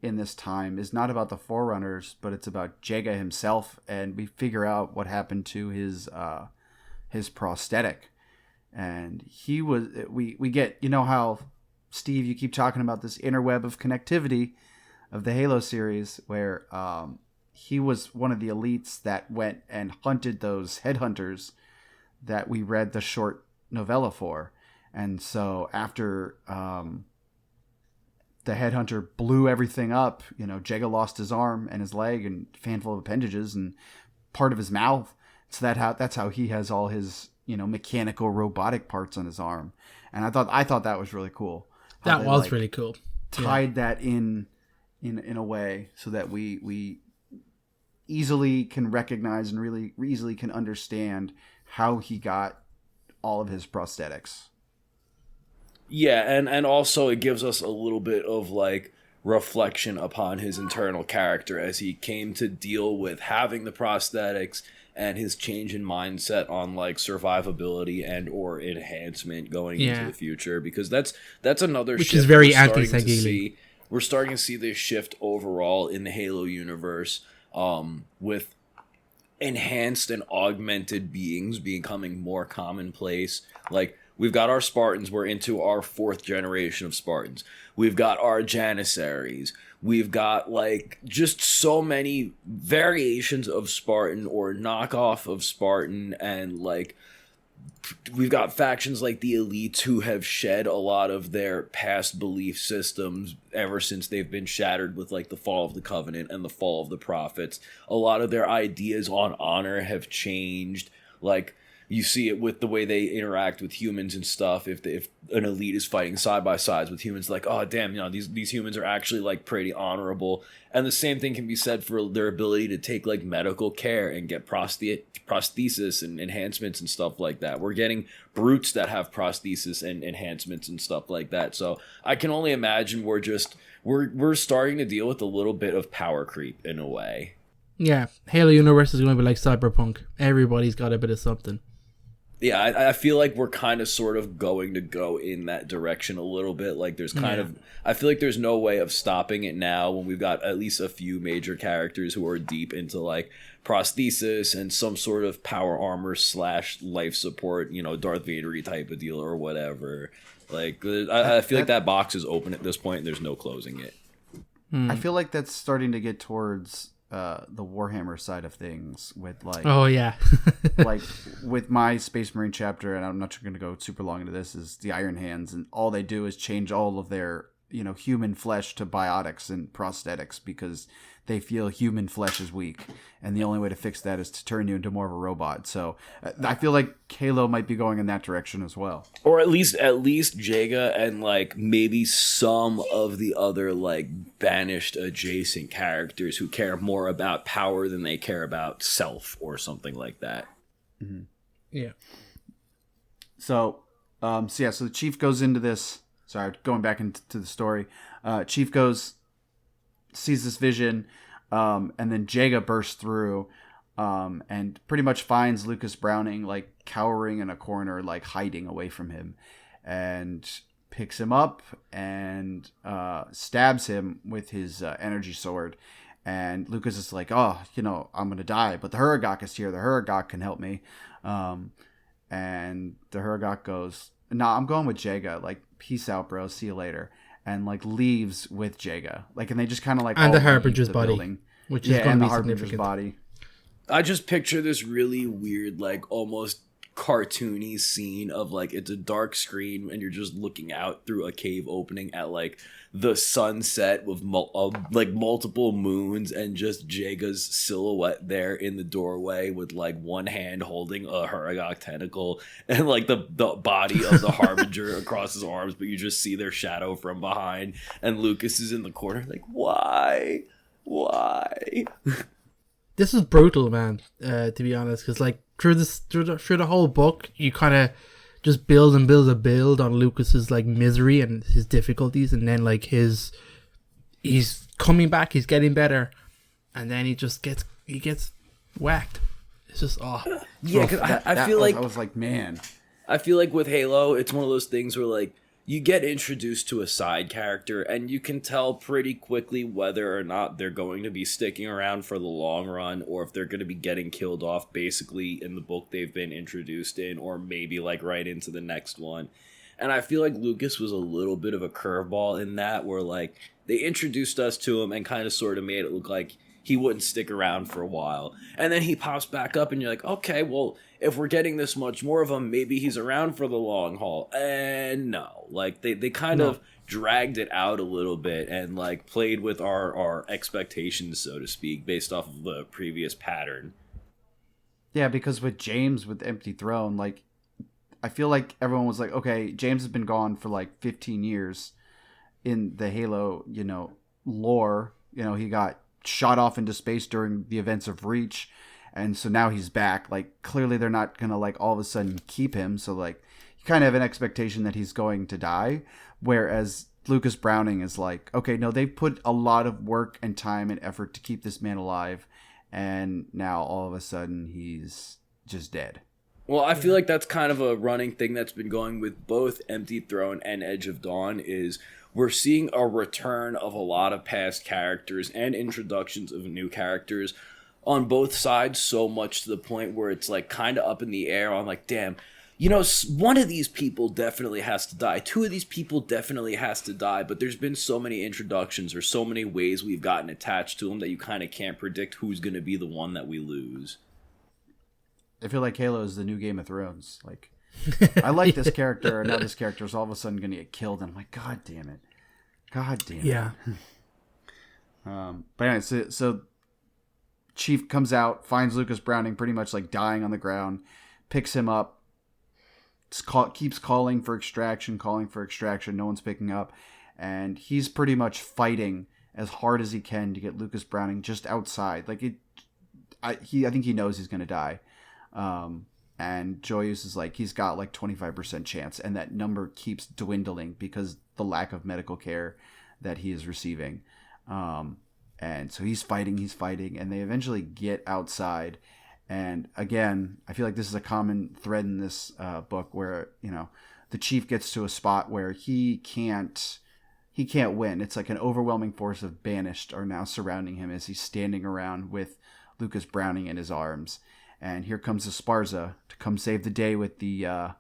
in this time is not about the Forerunners, but it's about Jega himself, and we figure out what happened to his prosthetic. And he was we get, you know how, Steve, you keep talking about this interweb of connectivity of the Halo series, where he was one of the elites that went and hunted those headhunters that we read the short novella for. And so after the headhunter blew everything up, you know, Jega lost his arm and his leg and a handful of appendages and part of his mouth. So that's how he has all his, you know, mechanical robotic parts on his arm. And I thought that was really cool. That was really cool. Tied that in a way so that we easily can recognize and really easily can understand how he got all of his prosthetics. Yeah, and also it gives us a little bit of, like, reflection upon his internal character as he came to deal with having the prosthetics and his change in mindset on, like, survivability and or enhancement going into the future. Because that's another which shift is very anti-Sagili. We're starting to see this shift overall in the Halo universe with enhanced and augmented beings becoming more commonplace. Like, we've got our Spartans. We're into our 4th generation of Spartans. We've got our Janissaries. We've got, like, just so many variations of Spartan or knockoff of Spartan. And, like, we've got factions like the Elites who have shed a lot of their past belief systems ever since they've been shattered with, like, the fall of the Covenant and the fall of the Prophets. A lot of their ideas on honor have changed. Like, you see it with the way they interact with humans and stuff. If an elite is fighting side by sides with humans, like, oh damn, you know, these humans are actually, like, pretty honorable. And the same thing can be said for their ability to take, like, medical care and get prosthesis and enhancements and stuff like that. We're getting brutes that have prosthesis and enhancements and stuff like that. So I can only imagine we're starting to deal with a little bit of power creep in a way. Yeah, Halo Universe is going to be like Cyberpunk. Everybody's got a bit of something. Yeah, I feel like we're kind of sort of going to go in that direction a little bit. Like, there's kind of... I feel like there's no way of stopping it now when we've got at least a few major characters who are deep into, like, prosthesis and some sort of power armor / life support, you know, Darth Vader-y type of deal or whatever. Like, I feel like that box is open at this point and there's no closing it. I feel like that's starting to get towards the Warhammer side of things with like oh yeah like with my Space Marine chapter, and I'm not going to go super long into this, is the Iron Hands, and all they do is change all of their human flesh to biotics and prosthetics because they feel human flesh is weak, and the only way to fix that is to turn you into more of a robot. So I feel like Halo might be going in that direction as well, or at least Jaga and like maybe some of the other like banished adjacent characters who care more about power than they care about self or something like that. Mm-hmm. Yeah. So the Chief goes into this. Sorry, going back into the story. Chief sees this vision, and then Jaga bursts through, and pretty much finds Lucas Browning like cowering in a corner, like hiding away from him, and picks him up and stabs him with his energy sword. And Lucas is like, "Oh, I'm gonna die, but the Huragok is here. The Huragok can help me." And the Huragok goes, "Nah, I'm going with Jaga. Like, peace out, bro. See you later." And like leaves with Jaga. Like, and they just kind of like and the Harbinger's body, building. which is going to be Harbinger's significant. body. I just picture this really weird, like almost cartoony scene of like it's a dark screen and you're just looking out through a cave opening at like the sunset with like multiple moons and just Jaga's silhouette there in the doorway with like one hand holding a Huragok tentacle and like the body of the Harbinger across his arms, but you just see their shadow from behind, and Lucas is in the corner like, why This is brutal, man, to be honest, because like through the whole book you kind of just build on Lucas's like misery and his difficulties, and then like he's coming back, he's getting better, and then he gets whacked. It's just yeah, cause I feel like I was like, man, I feel like with Halo it's one of those things where like you get introduced to a side character and you can tell pretty quickly whether or not they're going to be sticking around for the long run or if they're going to be getting killed off basically in the book they've been introduced in, or maybe like right into the next one. And I feel like Lucas was a little bit of a curveball in that, where like they introduced us to him and kind of sort of made it look like he wouldn't stick around for a while. And then he pops back up and you're like, okay, well, if we're getting this much more of him, maybe he's around for the long haul. And no, like they kind of dragged it out a little bit and like played with our expectations, so to speak, based off of the previous pattern. Yeah, because with James with Empty Throne, like I feel like everyone was like, okay, James has been gone for like 15 years in the Halo, lore. He got shot off into space during the events of Reach, and so now he's back. Like, clearly they're not gonna like all of a sudden keep him, so like you kind of have an expectation that he's going to die, whereas Lucas Browning is like, okay, no, they put a lot of work and time and effort to keep this man alive, and now all of a sudden he's just dead. Well, I feel like that's kind of a running thing that's been going with both Empty Throne and Edge of Dawn, is we're seeing a return of a lot of past characters and introductions of new characters on both sides, so much to the point where it's like kind of up in the air on like, damn, one of these people definitely has to die. Two of these people definitely has to die, but there's been so many introductions or so many ways we've gotten attached to them that you kind of can't predict who's going to be the one that we lose. I feel like Halo is the new Game of Thrones. Like, I like this character, and now this character is all of a sudden going to get killed, and I'm like, God damn it. Yeah. But anyway, so Chief comes out, finds Lucas Browning pretty much like dying on the ground, picks him up, keeps calling for extraction. No one's picking up, and he's pretty much fighting as hard as he can to get Lucas Browning just outside. Like I think he knows he's going to die. And Joyous is like, he's got like 25% chance, and that number keeps dwindling because the lack of medical care that he is receiving. And so he's fighting, and they eventually get outside. And again, I feel like this is a common thread in this book where, the Chief gets to a spot where he can't win. It's like an overwhelming force of banished are now surrounding him as he's standing around with Lucas Browning in his arms. And here comes Esparza to come save the day with the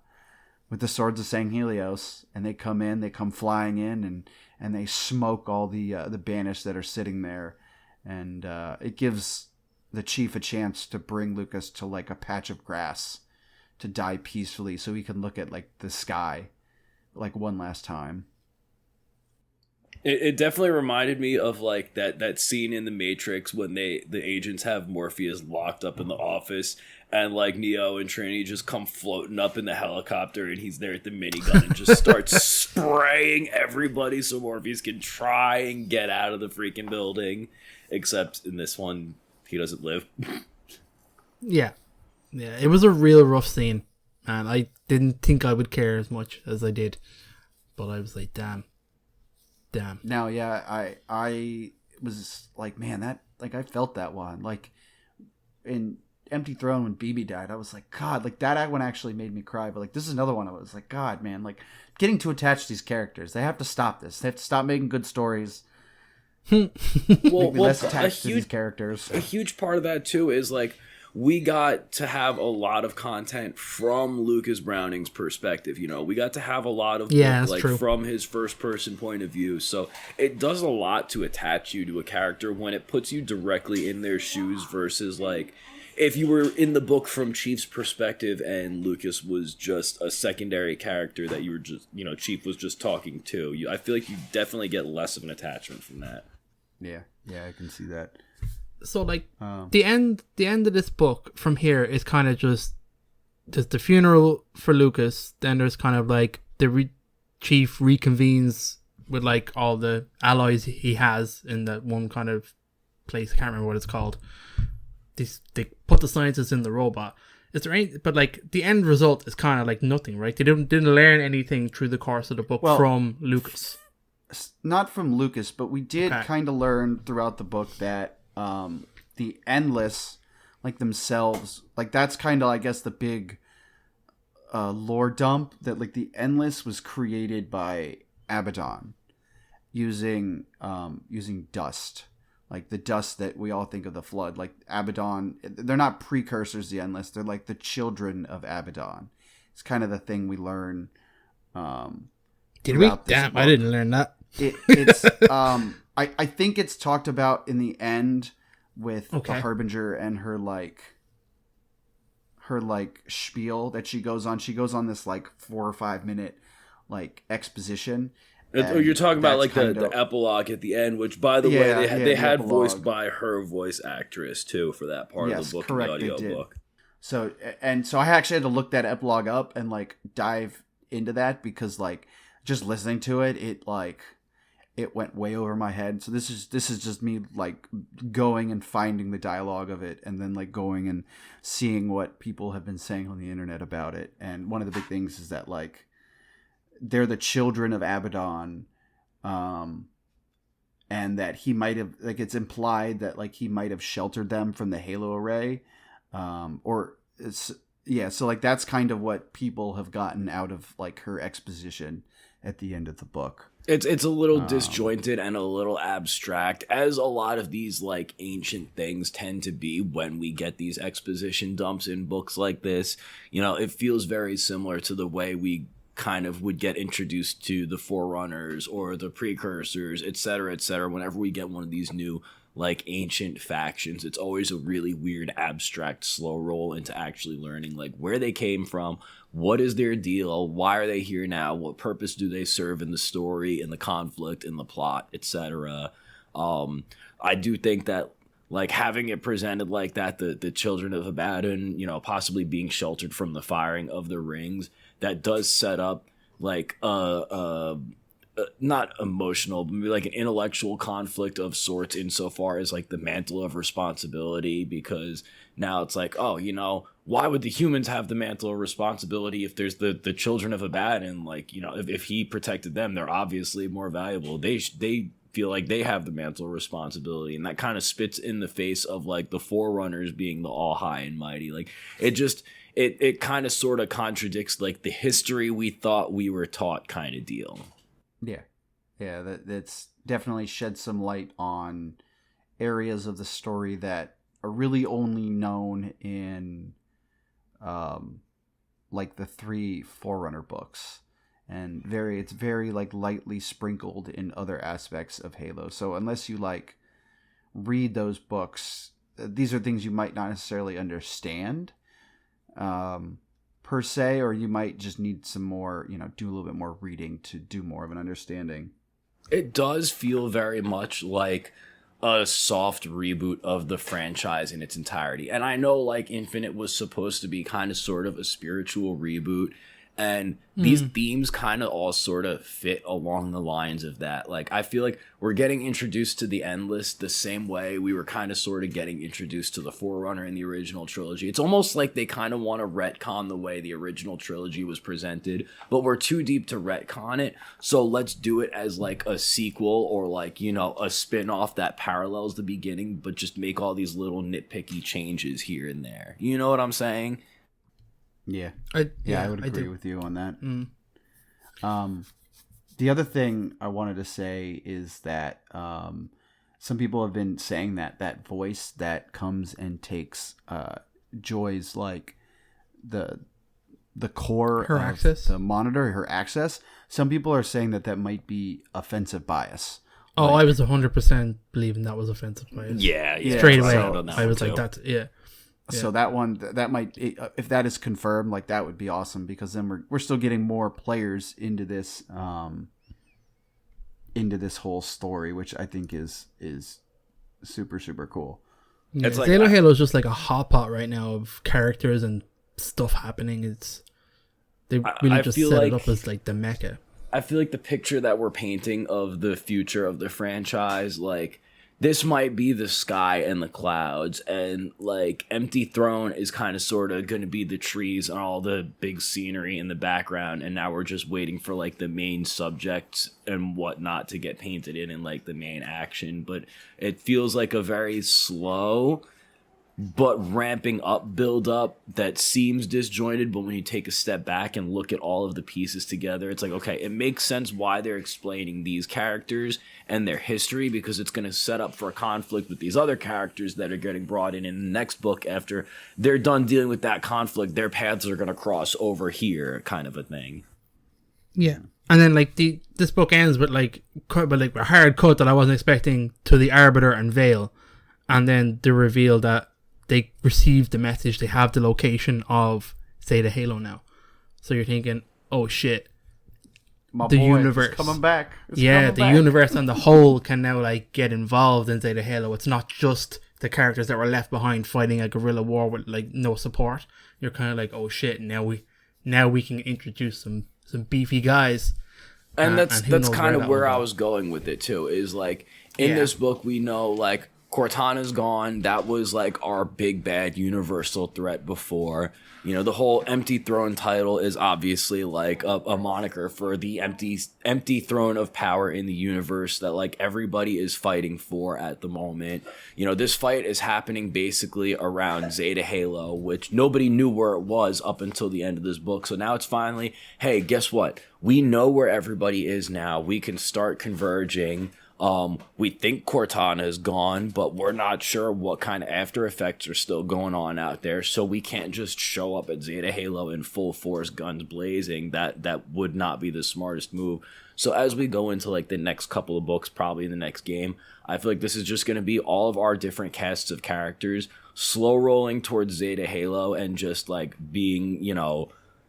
swords of Sanghelios. And they come flying in, and they smoke all the banished that are sitting there. and it gives the chief a chance to bring Lucas to like a patch of grass to die peacefully, so he can look at like the sky like one last time. It definitely reminded me of like that scene in the Matrix when the agents have Morpheus locked up in the office, and like Neo and Trinity just come floating up in the helicopter, and he's there at the minigun and just starts spraying everybody so Morpheus can try and get out of the freaking building. Except in this one, he doesn't live. Yeah, it was a real rough scene, and I didn't think I would care as much as I did, but I was like, damn. Now, yeah, I was like, man, that like I felt that one. Like in Empty Throne when BB died, I was like, God, like that one actually made me cry. But like this is another one I was like, God, man, like getting too attached to these characters. They have to stop this. They have to stop making good stories. Less attached to these characters. A huge part of that too is like we got to have a lot of content from Lucas Browning's perspective. You know, we got to have a lot of from his first person point of view. So it does a lot to attach you to a character when it puts you directly in their shoes versus like if you were in the book from Chief's perspective and Lucas was just a secondary character that you were just, you know, Chief was just talking to. I feel like you definitely get less of an attachment from that. Yeah, I can see that. So like the end of this book from here is kind of just the funeral for Lucas. Then there's kind of like the chief reconvenes with like all the allies he has in that one kind of place. I can't remember what it's called. They put the scientists in the robot. Is there any? But like the end result is kind of like nothing, right? They didn't learn anything through the course of the book from Lucas. Not from Lucas, but we did kind of learn throughout the book that the Endless, like themselves, like that's kind of, I guess, the big lore dump that like the Endless was created by Abaddon using dust, like the dust that we all think of the Flood. Like Abaddon, they're not precursors to the Endless; they're like the children of Abaddon. It's kind of the thing we learn. Did we? Damn, book. I didn't learn that. It's I think it's talked about in the end with the Harbinger and her spiel that she goes on. She goes on this like 4 or 5 minute like exposition. You're talking about like the epilogue at the end, which by the way they had voiced by her voice actress too for that part of the book and the audiobook. So I actually had to look that epilogue up and like dive into that because like just listening to it, it went way over my head. So this is just me like going and finding the dialogue of it and then like going and seeing what people have been saying on the internet about it. And one of the big things is that like they're the children of Abaddon, and that he might have, like, it's implied that like he might have sheltered them from the Halo array, so like that's kind of what people have gotten out of like her exposition at the end of the book. It's a little disjointed and a little abstract, as a lot of these like ancient things tend to be when we get these exposition dumps in books like this. You know, it feels very similar to the way we kind of would get introduced to the Forerunners or the Precursors, etc., whenever we get one of these new like ancient factions. It's always a really weird, abstract, slow roll into actually learning like where they came from, what is their deal, why are they here now, what purpose do they serve in the story, in the conflict, in the plot, etc. I do think that like having it presented like that, the children of Abaddon, you know, possibly being sheltered from the firing of the rings, that does set up like not emotional, but maybe like an intellectual conflict of sorts insofar as like the mantle of responsibility, because now it's like, oh, you know, why would the humans have the mantle of responsibility if there's the children of Abaddon? Like, you know, if he protected them, they're obviously more valuable. They feel like they have the mantle of responsibility, and that kind of spits in the face of like the Forerunners being the all high and mighty. Like it just it kind of sort of contradicts like the history we thought we were taught kind of deal. Yeah, that's definitely shed some light on areas of the story that are really only known in like the 3 Forerunner books, and it's very like lightly sprinkled in other aspects of Halo. So unless you like read those books, these are things you might not necessarily understand per se, or you might just need some more, do a little bit more reading to do more of an understanding. It does feel very much like a soft reboot of the franchise in its entirety. And I know like Infinite was supposed to be kind of sort of a spiritual reboot, and these themes kind of all sort of fit along the lines of that. Like, I feel like we're getting introduced to the Endless the same way we were kind of sort of getting introduced to the Forerunner in the original trilogy. It's almost like they kind of want to retcon the way the original trilogy was presented, but we're too deep to retcon it. So let's do it as like a sequel or like, a spin-off that parallels the beginning, but just make all these little nitpicky changes here and there. You know what I'm saying? Yeah, I would agree with you on that. The other thing I wanted to say is that some people have been saying that voice that comes and takes Joy's like the core her of access, the monitor, her access. Some people are saying that might be offensive bias. Oh, I was 100% believing that was offensive bias. Yeah. Straight away, So, I was like, that's yeah. So that one, that might, if that is confirmed, like that would be awesome, because then we're still getting more players into this whole story, which I think is super, super cool. Yeah, it's like Halo is just like a hot pot right now of characters and stuff happening. They really just set it up as like the mecca. I feel like the picture that we're painting of the future of the franchise, like, this might be the sky and the clouds, and like Empty Throne is kind of sort of going to be the trees and all the big scenery in the background, and now we're just waiting for like the main subjects and whatnot to get painted in like the main action. But it feels like a very slow but ramping up build up that seems disjointed, but when you take a step back and look at all of the pieces together, it's like, okay, it makes sense why they're explaining these characters and their history, because it's going to set up for a conflict with these other characters that are getting brought in the next book. After they're done dealing with that conflict, their paths are going to cross over here, kind of a thing. Yeah. And then like this book ends with like a hard cut that I wasn't expecting to the Arbiter and Vale, and then the reveal that they received the message, they have the location of Zeta Halo now. So you're thinking, oh shit, the universe is coming back. Universe and the whole can now like get involved in Zeta Halo. It's not just the characters that were left behind fighting a guerrilla war with like no support. You're kind of like, oh shit, now we can introduce some beefy guys. And that's kind of where I was going with it too, is like in this book we know like Cortana's gone. That was like our big bad universal threat before. The whole Empty Throne title is obviously like a moniker for the empty throne of power in the universe that like everybody is fighting for at the moment. This fight is happening basically around Zeta Halo, which nobody knew where it was up until the end of this book. So now it's finally, hey, guess what? We know where everybody is now. We can start converging. We think Cortana is gone, but we're not sure what kind of after effects are still going on out there, so we can't just show up at Zeta Halo in full force, guns blazing. That would not be the smartest move. So as we go into like the next couple of books, probably in the next game, I feel like this is just going to be all of our different casts of characters slow rolling towards Zeta Halo and just like being,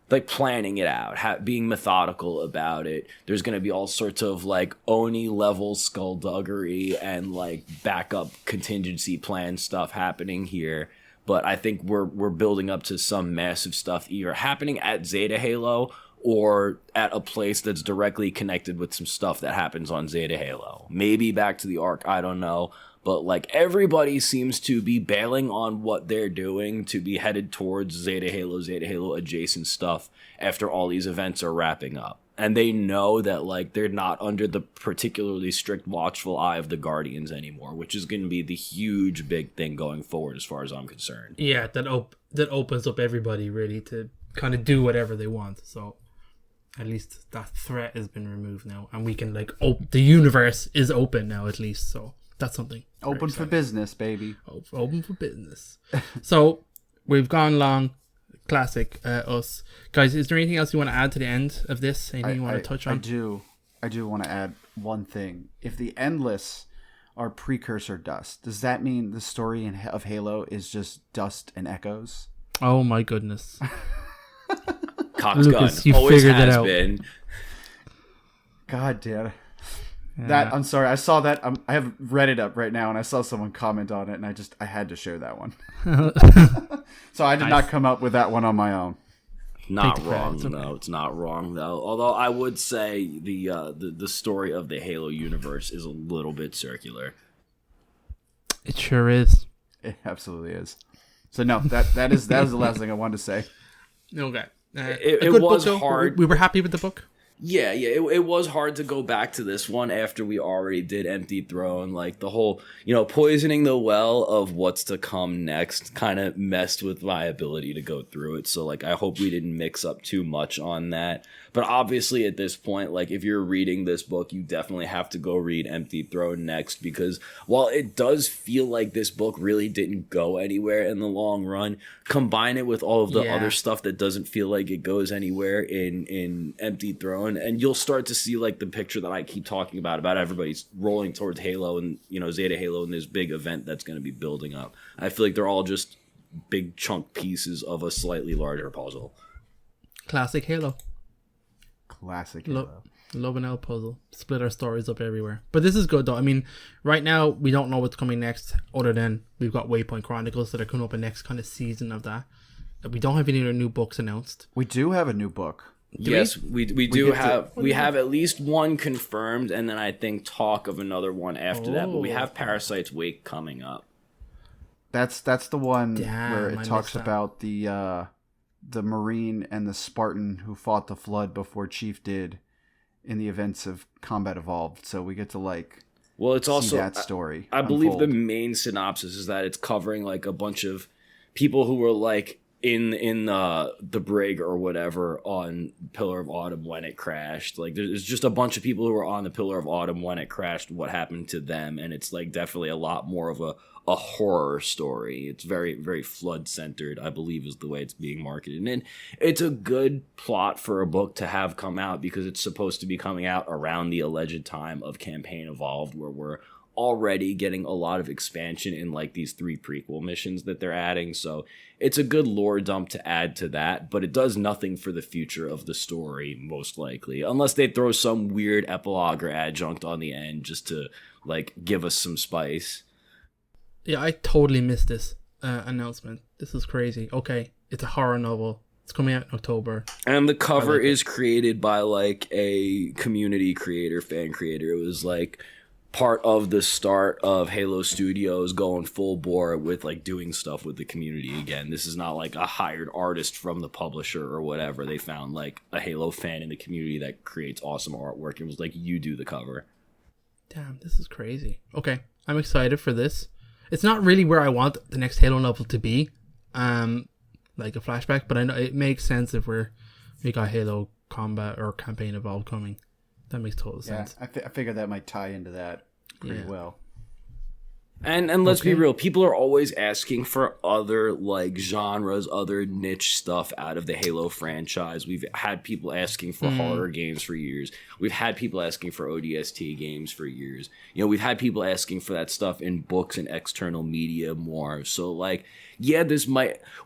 like planning it out, being methodical about it. There's going to be all sorts of like Oni level skullduggery and like backup contingency plan stuff happening here. But I think we're building up to some massive stuff either happening at Zeta Halo or at a place that's directly connected with some stuff that happens on Zeta Halo. Maybe back to the Ark, I don't know. But like everybody seems to be bailing on what they're doing to be headed towards Zeta Halo adjacent stuff after all these events are wrapping up. And they know that like they're not under the particularly strict watchful eye of the Guardians anymore, which is going to be the huge big thing going forward as far as I'm concerned. Yeah, that opens up everybody really to kind of do whatever they want. So at least that threat has been removed now, and we can like the universe is open now at least. So that's something. Open for business, baby. Open for business. So we've gone long. Classic us. Guys, is there anything else you want to add to the end of this? Anything you want to touch on? I do want to add one thing. If the Endless are precursor dust. Does that mean the story of Halo is just dust and echoes? Oh my goodness. Cock's Lucas, gun. you Always figured has it out. been. God damn it. Yeah. That, I'm sorry, I saw that. I have Reddit up right now, and I saw someone comment on it, and I had to share that one. So I did not come up with that one on my own. Not wrong, no. It's not wrong, though. Although I would say the story of the Halo universe is a little bit circular. It sure is. It absolutely is. So no, that is the last thing I wanted to say. Okay. It was hard. We were happy with the book. Yeah, it was hard to go back to this one after we already did Empty Throne. Like, the whole, poisoning the well of what's to come next kind of messed with my ability to go through it. So, like, I hope we didn't mix up too much on that. But obviously at this point, like, if you're reading this book, you definitely have to go read Empty Throne next, because while it does feel like this book really didn't go anywhere in the long run, combine it with all of the other stuff that doesn't feel like it goes anywhere in Empty Throne, and you'll start to see, like, the picture that I keep talking about everybody's rolling towards Halo and, Zeta Halo and this big event that's going to be building up. I feel like they're all just big chunk pieces of a slightly larger puzzle. Classic Halo. Classic Halo. Love and L puzzle. Split our stories up everywhere. But this is good, though. I mean, right now, we don't know what's coming next, other than we've got Waypoint Chronicles that are coming up in next kind of season of that. We don't have any other new books announced. We do have a new book. Yes, we have at least one confirmed, and then I think talk of another one after that. But we have Parasite's Wake coming up. That's the one where it talks about the Marine and the Spartan who fought the Flood before Chief did in the events of Combat Evolved. So we get to it's also see that story. I believe the main synopsis is that it's covering like a bunch of people who were like in the brig or whatever on Pillar of Autumn when it crashed. Like, there's just a bunch of people who were on the Pillar of Autumn when it crashed, what happened to them, and it's like definitely a lot more of a horror story. It's very, very flood centered, I believe, is the way it's being marketed. And it's a good plot for a book to have come out, because it's supposed to be coming out around the alleged time of Campaign Evolved, where we're already getting a lot of expansion in like these 3 prequel missions that they're adding. So it's a good lore dump to add to that, but it does nothing for the future of the story, most likely, unless they throw some weird epilogue or adjunct on the end just to like give us some spice. Yeah, I totally missed this announcement. This is crazy. Okay, it's a horror novel. It's coming out in October. And the cover is created by like a community creator, fan creator. It was like part of the start of Halo Studios going full bore with like doing stuff with the community again. This is not like a hired artist from the publisher or whatever. They found like a Halo fan in the community that creates awesome artwork and was like, you do the cover. Damn, this is crazy. Okay, I'm excited for this. It's not really where I want the next Halo novel to be, like a flashback, but I know it makes sense if we got Halo Combat or Campaign Evolved coming. That makes total sense. I figured that might tie into that pretty well. And let's be real, people are always asking for other like genres, other niche stuff out of the Halo franchise. We've had people asking for horror games for years. We've had people asking for ODST games for years. We've had people asking for that stuff in books and external media more. So like, yeah,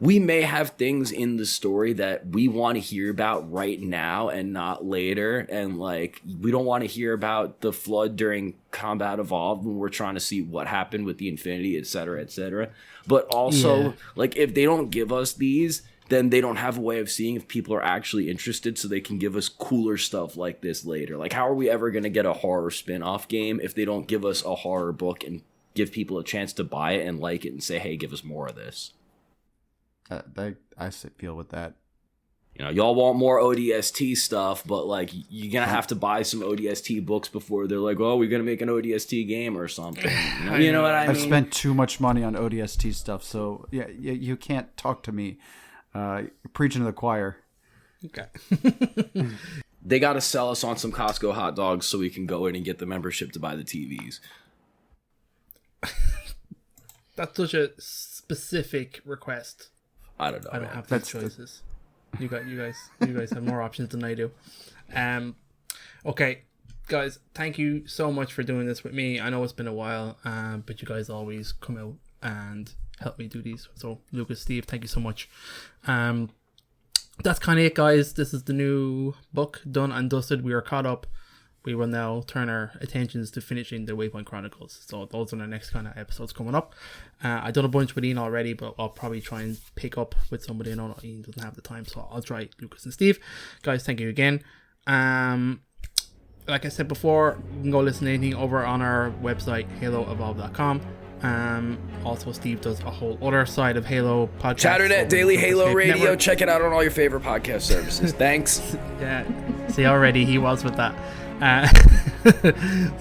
we may have things in the story that we want to hear about right now and not later. And like, we don't want to hear about the Flood during Combat Evolved when we're trying to see what happened with the Infinity, etc., etc. But also, like, if they don't give us these, then they don't have a way of seeing if people are actually interested, so they can give us cooler stuff like this later. Like, how are we ever going to get a horror spin-off game if they don't give us a horror book and give people a chance to buy it and like it and say, hey, give us more of this? I feel with that. Y'all want more ODST stuff, but like, you're gonna have to buy some ODST books before they're like, oh, we're gonna make an ODST game or something. You know what I mean? I've spent too much money on ODST stuff, so yeah, you can't talk to me. You're preaching to the choir. Okay. They gotta sell us on some Costco hot dogs so we can go in and get the membership to buy the TVs. That's such a specific request. I don't know. I don't have these choices. You guys have more options than I do. Okay, guys, thank you so much for doing this with me. I know it's been a while, but you guys always come out and help me do these. So Lucas, Steve, thank you so much. That's kind of it, guys. This is the new book, done and dusted. We are caught up. We will now turn our attentions to finishing the Waypoint Chronicles. So those are the next kind of episodes coming up. I've done a bunch with Ian already, but I'll probably try and pick up with somebody. I know Ian doesn't have the time, so I'll try Lucas and Steve. Guys, thank you again. Like I said before, you can go listen to anything over on our website, haloevolve.com. Also, Steve does a whole other side of Halo podcast. Chatternet Daily Halo Radio. Network. Check it out on all your favorite podcast services. Thanks. Yeah. See, already he was with that.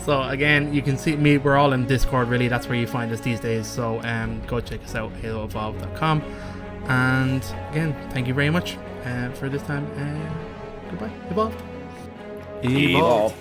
So again, you can see me. We're all in Discord. Really, that's where you find us these days. So go check us out, haloevolve.com. And again, thank you very much for this time. Goodbye. Evolve. Evolve.